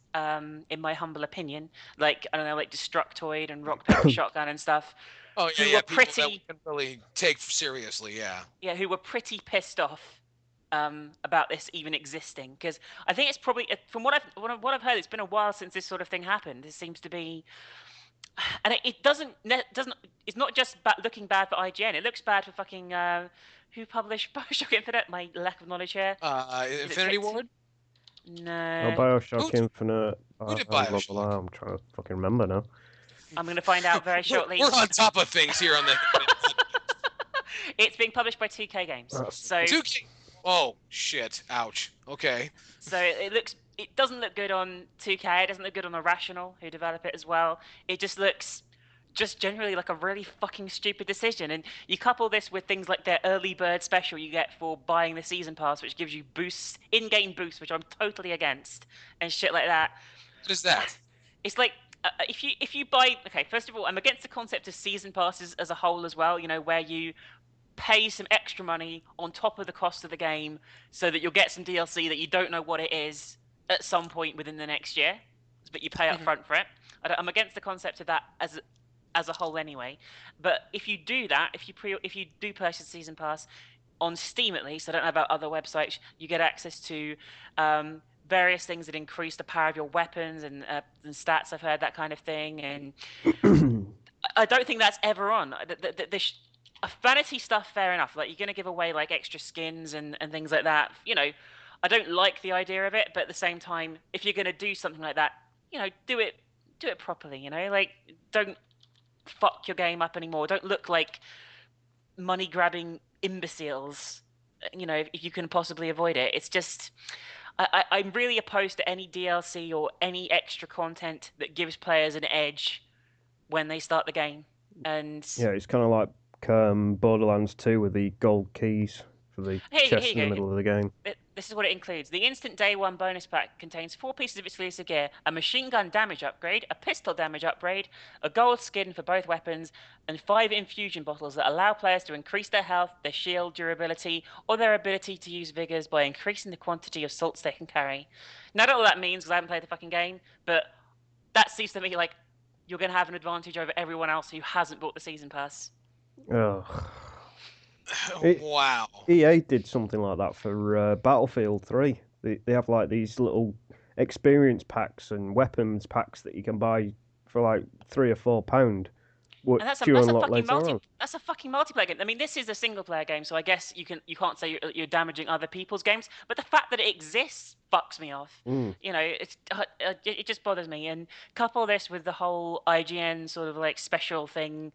in my humble opinion, like, I don't know, like Destructoid and Rock Paper Shotgun and stuff. Oh who yeah, were people pretty, that we can really take seriously, yeah. Yeah, who were pretty pissed off about this even existing, because I think it's probably, from what I've heard, it's been a while since this sort of thing happened. It seems to be, and it doesn't. It's not just looking bad for IGN. It looks bad for fucking. Who published Bioshock Infinite? My lack of knowledge here. Infinity Ward? No. Bioshock Infinite. Who did blah, blah, Bioshock? blah. I'm trying to fucking remember now. I'm going to find out very shortly. We're on top of things here on the. It's being published by 2K Games. So 2K. Oh shit! Ouch. Okay. So it doesn't look good on 2K. It doesn't look good on Irrational, who develop it as well. It just looks generally like a really fucking stupid decision. And you couple this with things like their early bird special you get for buying the season pass, which gives you boosts, in-game boosts, which I'm totally against, and shit like that. What is that? It's like, if you buy, okay, first of all, I'm against the concept of season passes as a whole as well, where you pay some extra money on top of the cost of the game so that you'll get some DLC that you don't know what it is at some point within the next year, but you pay up front for it. I'm against the concept of that as a whole anyway. But if you do that, if you do purchase a season pass on Steam at least, I don't know about other websites, you get access to various things that increase the power of your weapons and stats. I've heard that kind of thing, and I don't think that's ever on. Vanity stuff, fair enough. Like, you're going to give away like extra skins and things like that. I don't like the idea of it, but at the same time, if you're going to do something like that, do it properly. Like, don't fuck your game up anymore. Don't look like money grabbing imbeciles. If you can possibly avoid it. It's just, I'm really opposed to any DLC or any extra content that gives players an edge when they start the game. And yeah, it's kind of like Borderlands 2 with the gold keys for the chest in the middle of the game. This is what it includes. The instant day one bonus pack contains 4 pieces of exclusive gear, a machine gun damage upgrade, a pistol damage upgrade, a gold skin for both weapons, and 5 infusion bottles that allow players to increase their health, their shield durability, or their ability to use vigors by increasing the quantity of salts they can carry. Now, I don't know what that means because I haven't played the fucking game, but that seems to me like you're going to have an advantage over everyone else who hasn't bought the season pass. Ugh. Wow. EA did something like that for Battlefield 3. They have like these little experience packs and weapons packs that you can buy for like £3 or £4. And that's a fucking multiplayer game. I mean, this is a single player game, so I guess you can't say you're damaging other people's games. But the fact that it exists fucks me off. It just bothers me. And couple this with the whole IGN sort of like special thing.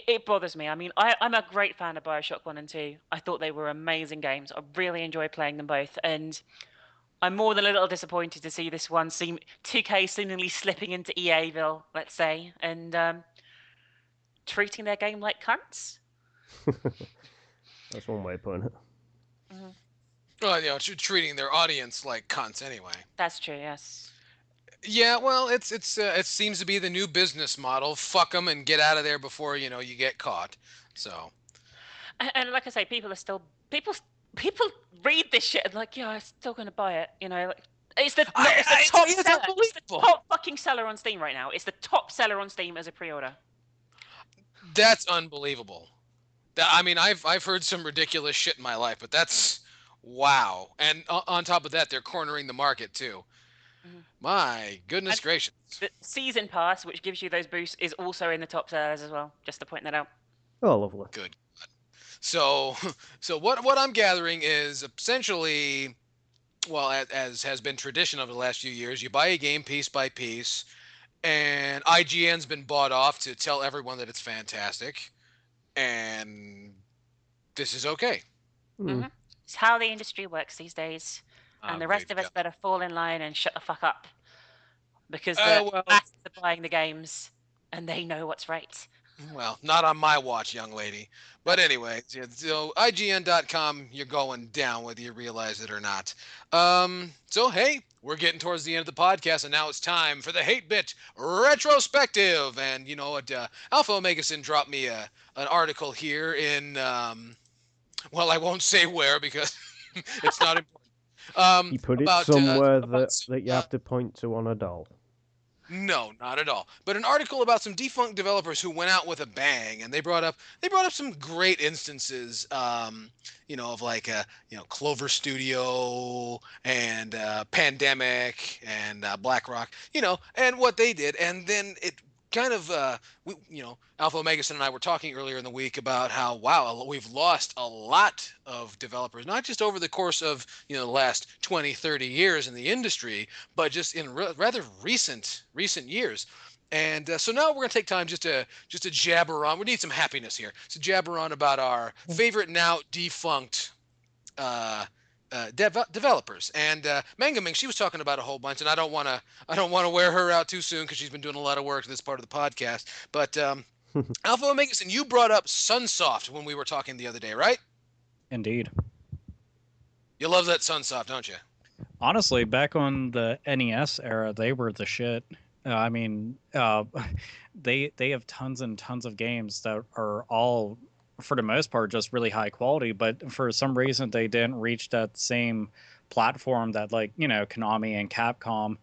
It bothers me. I mean, I'm a great fan of Bioshock 1 and 2. I thought they were amazing games. I really enjoyed playing them both. And I'm more than a little disappointed to see this one 2K seemingly slipping into EAville, let's say, and treating their game like cunts. That's one way of putting it. Mm-hmm. Well, treating their audience like cunts anyway. That's true, yes. Yeah, well, it seems to be the new business model. Fuck them and get out of there before you get caught. So, and like I say, people read this shit and like, yeah, I'm still gonna buy it. It's the top fucking seller on Steam right now. It's the top seller on Steam as a pre-order. That's unbelievable. I mean, I've heard some ridiculous shit in my life, but that's wow. And on top of that, they're cornering the market too. Mm-hmm. My goodness gracious. The season pass, which gives you those boosts, is also in the top sellers as well, just to point that out. Oh, lovely. Good. So what I'm gathering is essentially, well, as has been tradition over the last few years, you buy a game piece by piece, and IGN's been bought off to tell everyone that it's fantastic. and this is okay. Hmm. It's how the industry works these days. And the rest Great of us God. better fall in line and shut the fuck up. Because the Well, masses are buying the games and they know what's right. well, not on my watch, young lady. But anyway, so IGN.com, you're going down whether you realize it or not. So hey, we're getting towards the end of the podcast, and now it's time for the Hate Bit retrospective. And you know what? Alpha Omega Sin dropped me an article here in well, I won't say where because it's not important. You put it About somewhere about that you have to point to on a doll. no, not at all. But an article about some defunct developers who went out with a bang, and they brought up some great instances, of like Clover Studio and Pandemic and BlackRock, and what they did, and then it kind of Alpha Omega Sin and I were talking earlier in the week about how wow we've lost a lot of developers, not just over the course of the last 20, 30 years in the industry, but just in rather recent years. And so now we're gonna take time just to jabber on. We need some happiness here. So jabber on about our favorite now defunct developers. And MangaMinx, she was talking about a whole bunch, and I don't want to wear her out too soon because she's been doing a lot of work this part of the podcast. But Alpha Omega, and you brought up Sunsoft when we were talking the other day, right? Indeed. You love that Sunsoft, don't you? Honestly, back on the NES era, they were the shit. I mean, they have tons and tons of games that are all, for the most part, just really high quality. But for some reason, they didn't reach that same platform that Konami and Capcom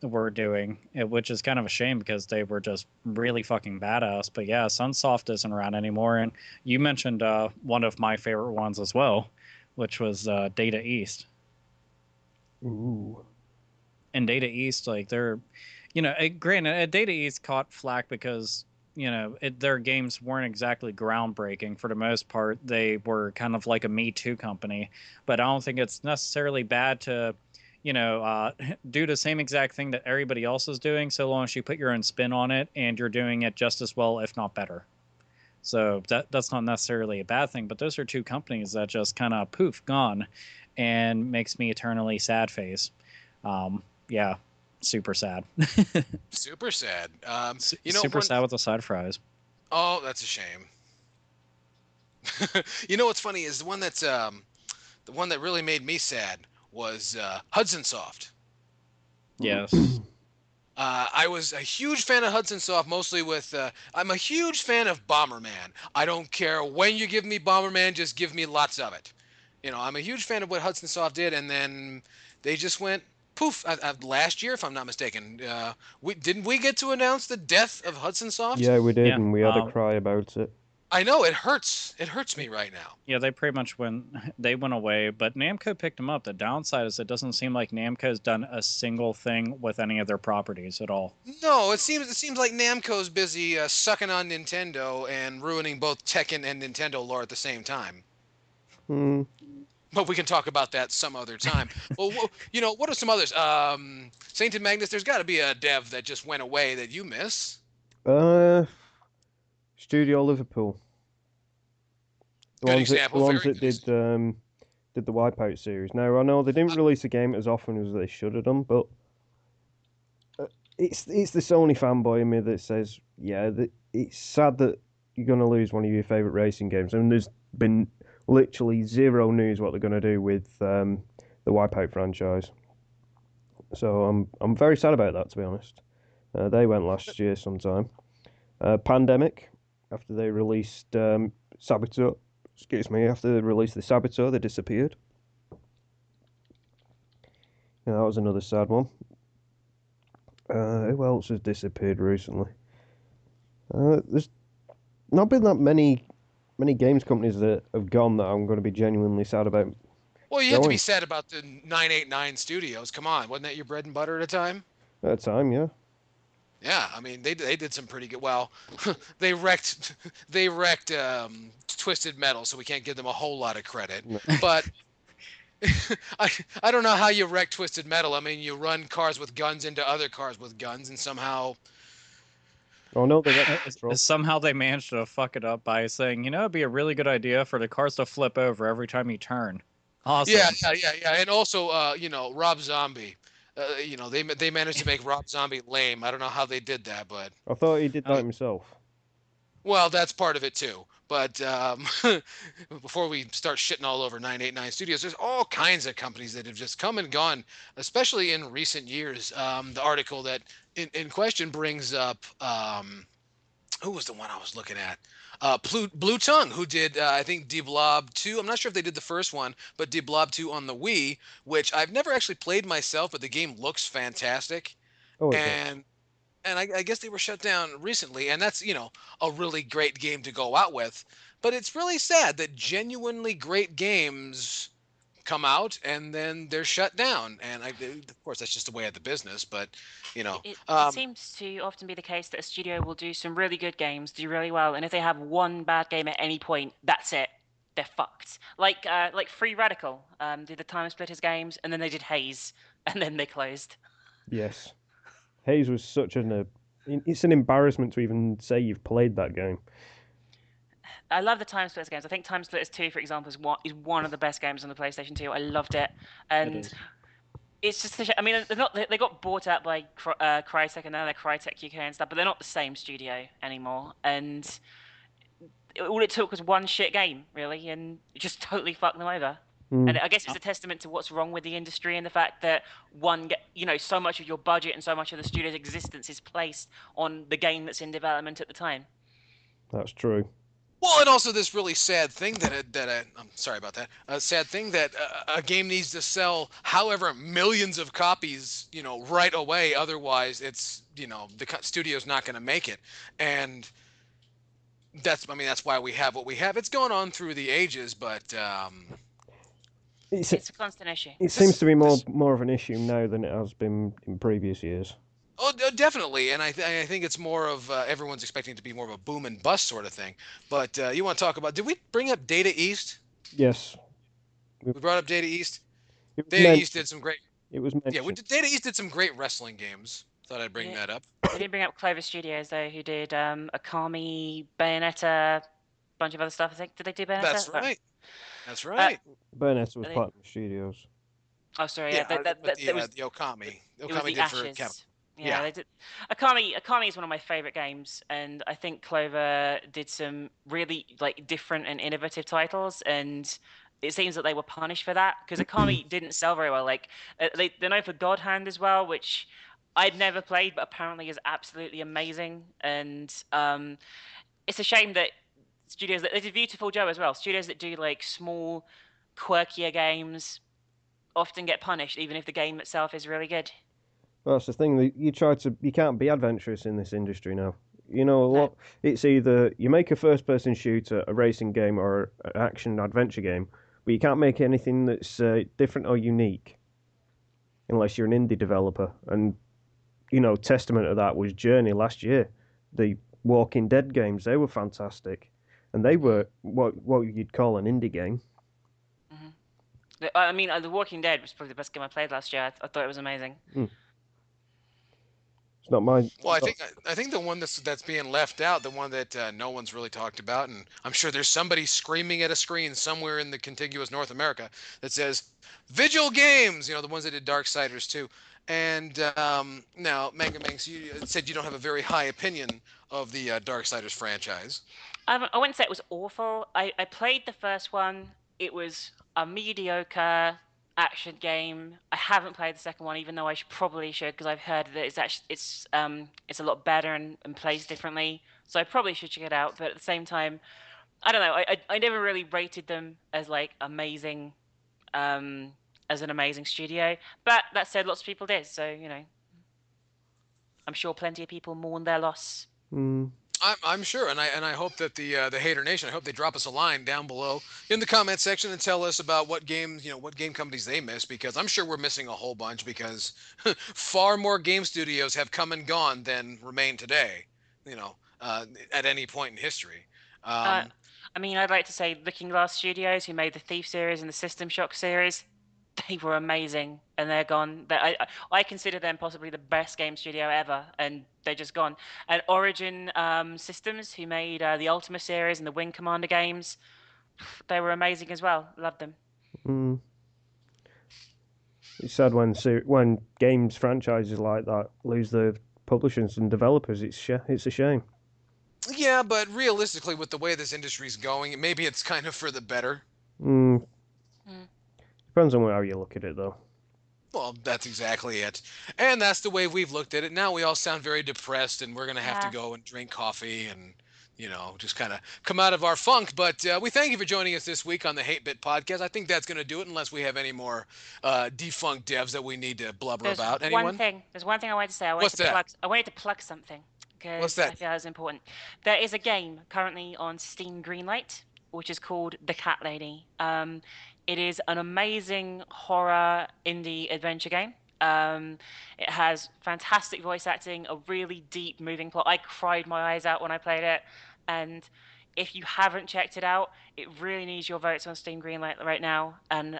were doing, which is kind of a shame because they were just really fucking badass. But yeah, Sunsoft isn't around anymore. And you mentioned one of my favorite ones as well, which was Data East. Ooh. And Data East, like they're, granted, Data East caught flack because their games weren't exactly groundbreaking. For the most part, they were kind of like a Me Too company. But I don't think it's necessarily bad to, do the same exact thing that everybody else is doing, so long as you put your own spin on it and you're doing it just as well, if not better. So that's not necessarily a bad thing. But those are two companies that just kind of poof gone, and makes me eternally sad face. Yeah, super sad. Super sad. Super sad with the side fries. Oh, that's a shame. What's funny is the one that really made me sad was Hudson Soft. Yes. I was a huge fan of Hudson Soft, mostly with. I'm a huge fan of Bomberman. I don't care when you give me Bomberman, just give me lots of it. I'm a huge fan of what Hudson Soft did, and then they just went poof last year, if I'm not mistaken. Didn't we get to announce the death of Hudson Soft? Yeah, we did, Yeah, and we had a cry about it. I know it hurts. It hurts me right now. Yeah, they pretty much went away, but Namco picked them up. The downside is it doesn't seem like Namco's done a single thing with any of their properties at all. No, it seems like Namco's busy sucking on Nintendo and ruining both Tekken and Nintendo lore at the same time. Hmm. But we can talk about that some other time. Well, what are some others? Sainted Magnus, there's got to be a dev that just went away that you miss. Studio Liverpool. Good example. The ones that did the Wipeout series. Now I know they didn't release a game as often as they should have done, but it's the Sony fanboy in me that says, yeah, it's sad that you're gonna lose one of your favorite racing games. I mean, there's been literally zero news what they're gonna do with the Wipeout franchise. So I'm very sad about that, to be honest. They went last year sometime. Pandemic, after they released Saboteur. After they released the Saboteur, they disappeared. Yeah, that was another sad one. Who else has disappeared recently? There's not been that many games companies that have gone that I'm going to be genuinely sad about. Well, you have to be sad about the 989 Studios. Come on, wasn't that your bread and butter at a time? At a time, yeah. Yeah, I mean they did some pretty good. Well, they wrecked Twisted Metal, so we can't give them a whole lot of credit. No. But I don't know how you wreck Twisted Metal. I mean, you run cars with guns into other cars with guns, and somehow Oh no, they got control. Somehow they managed to fuck it up by saying, it'd be a really good idea for the cars to flip over every time you turn. Awesome. Yeah. And also, Rob Zombie. They managed to make Rob Zombie lame. I don't know how they did that, but I thought he did that himself. well, that's part of it too. But before we start shitting all over 989 Studios, there's all kinds of companies that have just come and gone, especially in recent years. The article that in question brings up who was the one I was looking at? Blue Tongue, who did I think D Blob 2. I'm not sure if they did the first one, but D Blob 2 on the Wii, which I've never actually played myself, but the game looks fantastic. Oh, it does. And I guess they were shut down recently, and that's a really great game to go out with. But it's really sad that genuinely great games come out and then they're shut down, and of course that's just the way of the business. But It seems to often be the case that a studio will do some really good games, do really well, and if they have one bad game at any point, that's it. They're fucked. Like Free Radical did the Time Splitters games, and then they did Haze, and then they closed. Yes. Haze was such it's an embarrassment to even say you've played that game. I love the Time Splitters games. I think Time Splitters 2, for example, is one of the best games on the PlayStation 2. I loved it, and it's just I mean, they got bought out by Crytek, and now they're Crytek UK and stuff, but they're not the same studio anymore. And all it took was one shit game, really, and it just totally fucked them over. And I guess it's a testament to what's wrong with the industry and the fact that so much of your budget and so much of the studio's existence is placed on the game that's in development at the time. That's true. Well, and also this really sad thing I'm sorry about that. A sad thing that a game needs to sell, however, millions of copies, right away. Otherwise, it's the studio's not going to make it, and that's why we have what we have. It's gone on through the ages, but it's a constant issue. It seems to be more of an issue now than it has been in previous years. Oh, definitely, and I think it's more of everyone's expecting it to be more of a boom and bust sort of thing. But you want to talk about? Did we bring up Data East? Yes. We brought up Data East. Data East did some great. It was mentioned. Yeah, Data East did some great wrestling games. Thought I'd bring that up. They didn't bring up Clover Studios though, who did Akami, Bayonetta, a bunch of other stuff. I think did they do Bayonetta? That's right. That's right. Bayonetta was Platinum Studios. Oh, sorry. Yeah, that was the Okami. It was the did Ashes. for Capcom. Yeah, they did. Akami is one of my favorite games, and I think Clover did some really different and innovative titles, and it seems that they were punished for that because Akami didn't sell very well. They're known for God Hand as well, which I'd never played, but apparently is absolutely amazing. And it's a shame that studios that they did Beautiful Joe as well. Studios that do small, quirkier games often get punished, even if the game itself is really good. Well, that's the thing. You can't be adventurous in this industry now. It's either you make a first-person shooter, a racing game, or an action adventure game, but you can't make anything that's different or unique, unless you're an indie developer. And testament of that was Journey last year. The Walking Dead games, they were fantastic, and they were what you'd call an indie game. Mm-hmm. I mean, The Walking Dead was probably the best game I played last year. I thought it was amazing. It's not mine. Well, I think the one that's being left out, the one that no one's really talked about, and I'm sure there's somebody screaming at a screen somewhere in the contiguous North America that says Vigil Games. The ones that did Darksiders too. And now, MangaMinx, you said you don't have a very high opinion of the Darksiders franchise. I wouldn't say it was awful. I played the first one. It was a mediocre action game. I haven't played the second one, even though I probably should, because I've heard that it's a lot better and plays differently. So I probably should check it out. But at the same time, I don't know. I never really rated them as amazing, as an amazing studio. But that said, lots of people did. So I'm sure plenty of people mourn their loss. I'm sure, and I hope that the Hater Nation, I hope they drop us a line down below in the comment section and tell us about what games, what game companies they miss, because I'm sure we're missing a whole bunch, because far more game studios have come and gone than remain today, at any point in history. I mean, I'd like to say Looking Glass Studios, who made the Thief series and the System Shock series, they were amazing, and they're gone. I consider them possibly the best game studio ever, and they're just gone. And Origin Systems, who made the Ultima series and the Wing Commander games, they were amazing as well. Loved them. Mm. It's sad when games franchises like that lose their publishers and developers. It's a shame. Yeah, but realistically, with the way this industry's going, maybe it's kind of for the better. Depends on how you look at it, though. Well, that's exactly it. And that's the way we've looked at it. Now we all sound very depressed, and we're going to have to go and drink coffee and, just kind of come out of our funk. But we thank you for joining us this week on the Hate Bit Podcast. I think that's going to do it, unless we have any more defunct devs that we need to blubber about. Anyone? There's one thing I wanted to say. I wanted to plug something. What's that? I feel that's important. There is a game currently on Steam Greenlight, which is called The Cat Lady. It is an amazing horror indie adventure game. It has fantastic voice acting, a really deep, moving plot. I cried my eyes out when I played it. And if you haven't checked it out, it really needs your votes on Steam Greenlight right now. And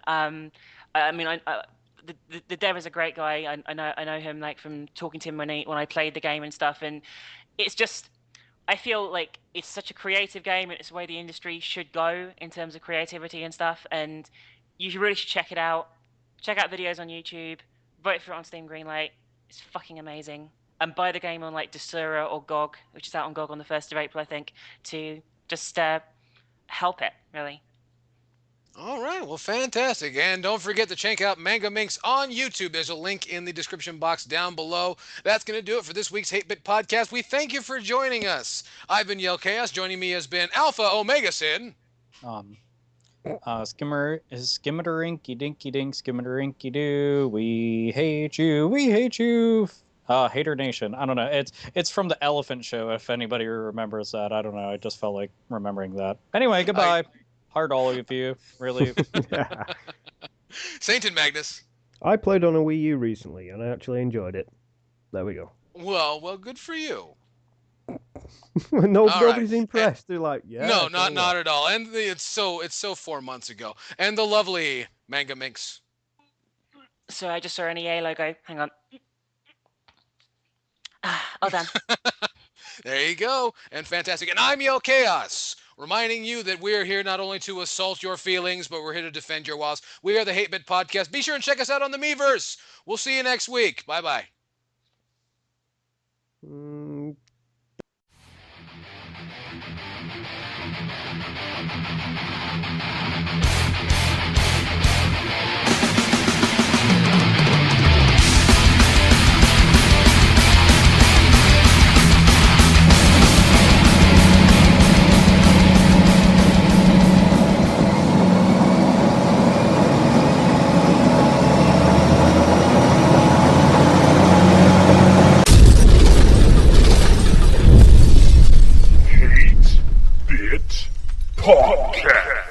the dev is a great guy. I know him like from talking to him when I played the game and stuff. And it's just, I feel like it's such a creative game, and it's the way the industry should go in terms of creativity and stuff. And you really should check it out. Check out videos on YouTube. Vote for it on Steam Greenlight. It's fucking amazing. And buy the game on like Desura or GOG, which is out on GOG on the 1st of April, I think, to just help it, really. All right, well, fantastic. And don't forget to check out MangaMinx on YouTube. There's a link in the description box down below. That's going to do it for this week's Hate Bit Podcast. We thank you for joining us. I've been Yell Chaos. Joining me has been Alpha Omega Sin. Skimmeter-inky dinky dink, skimmeter-inky doo. We hate you. Hater Nation. I don't know. It's from the Elephant Show, if anybody remembers that. I don't know. I just felt like remembering that. Anyway, goodbye. Heart all of you, really. Saint and Magnus. I played on a Wii U recently, and I actually enjoyed it. There we go. Well, good for you. Nobody's impressed. They're like, yeah. No, not at all. And it's so 4 months ago. And the lovely MangaMinx. So I just saw an EA logo. Hang on. All done. There you go. And fantastic. And I'm Yell Chaos, reminding you that we're here not only to assault your feelings, but we're here to defend your walls. We are the Hate Bit Podcast. Be sure and check us out on the Miiverse. We'll see you next week. Bye-bye. Hate Bit Podcast.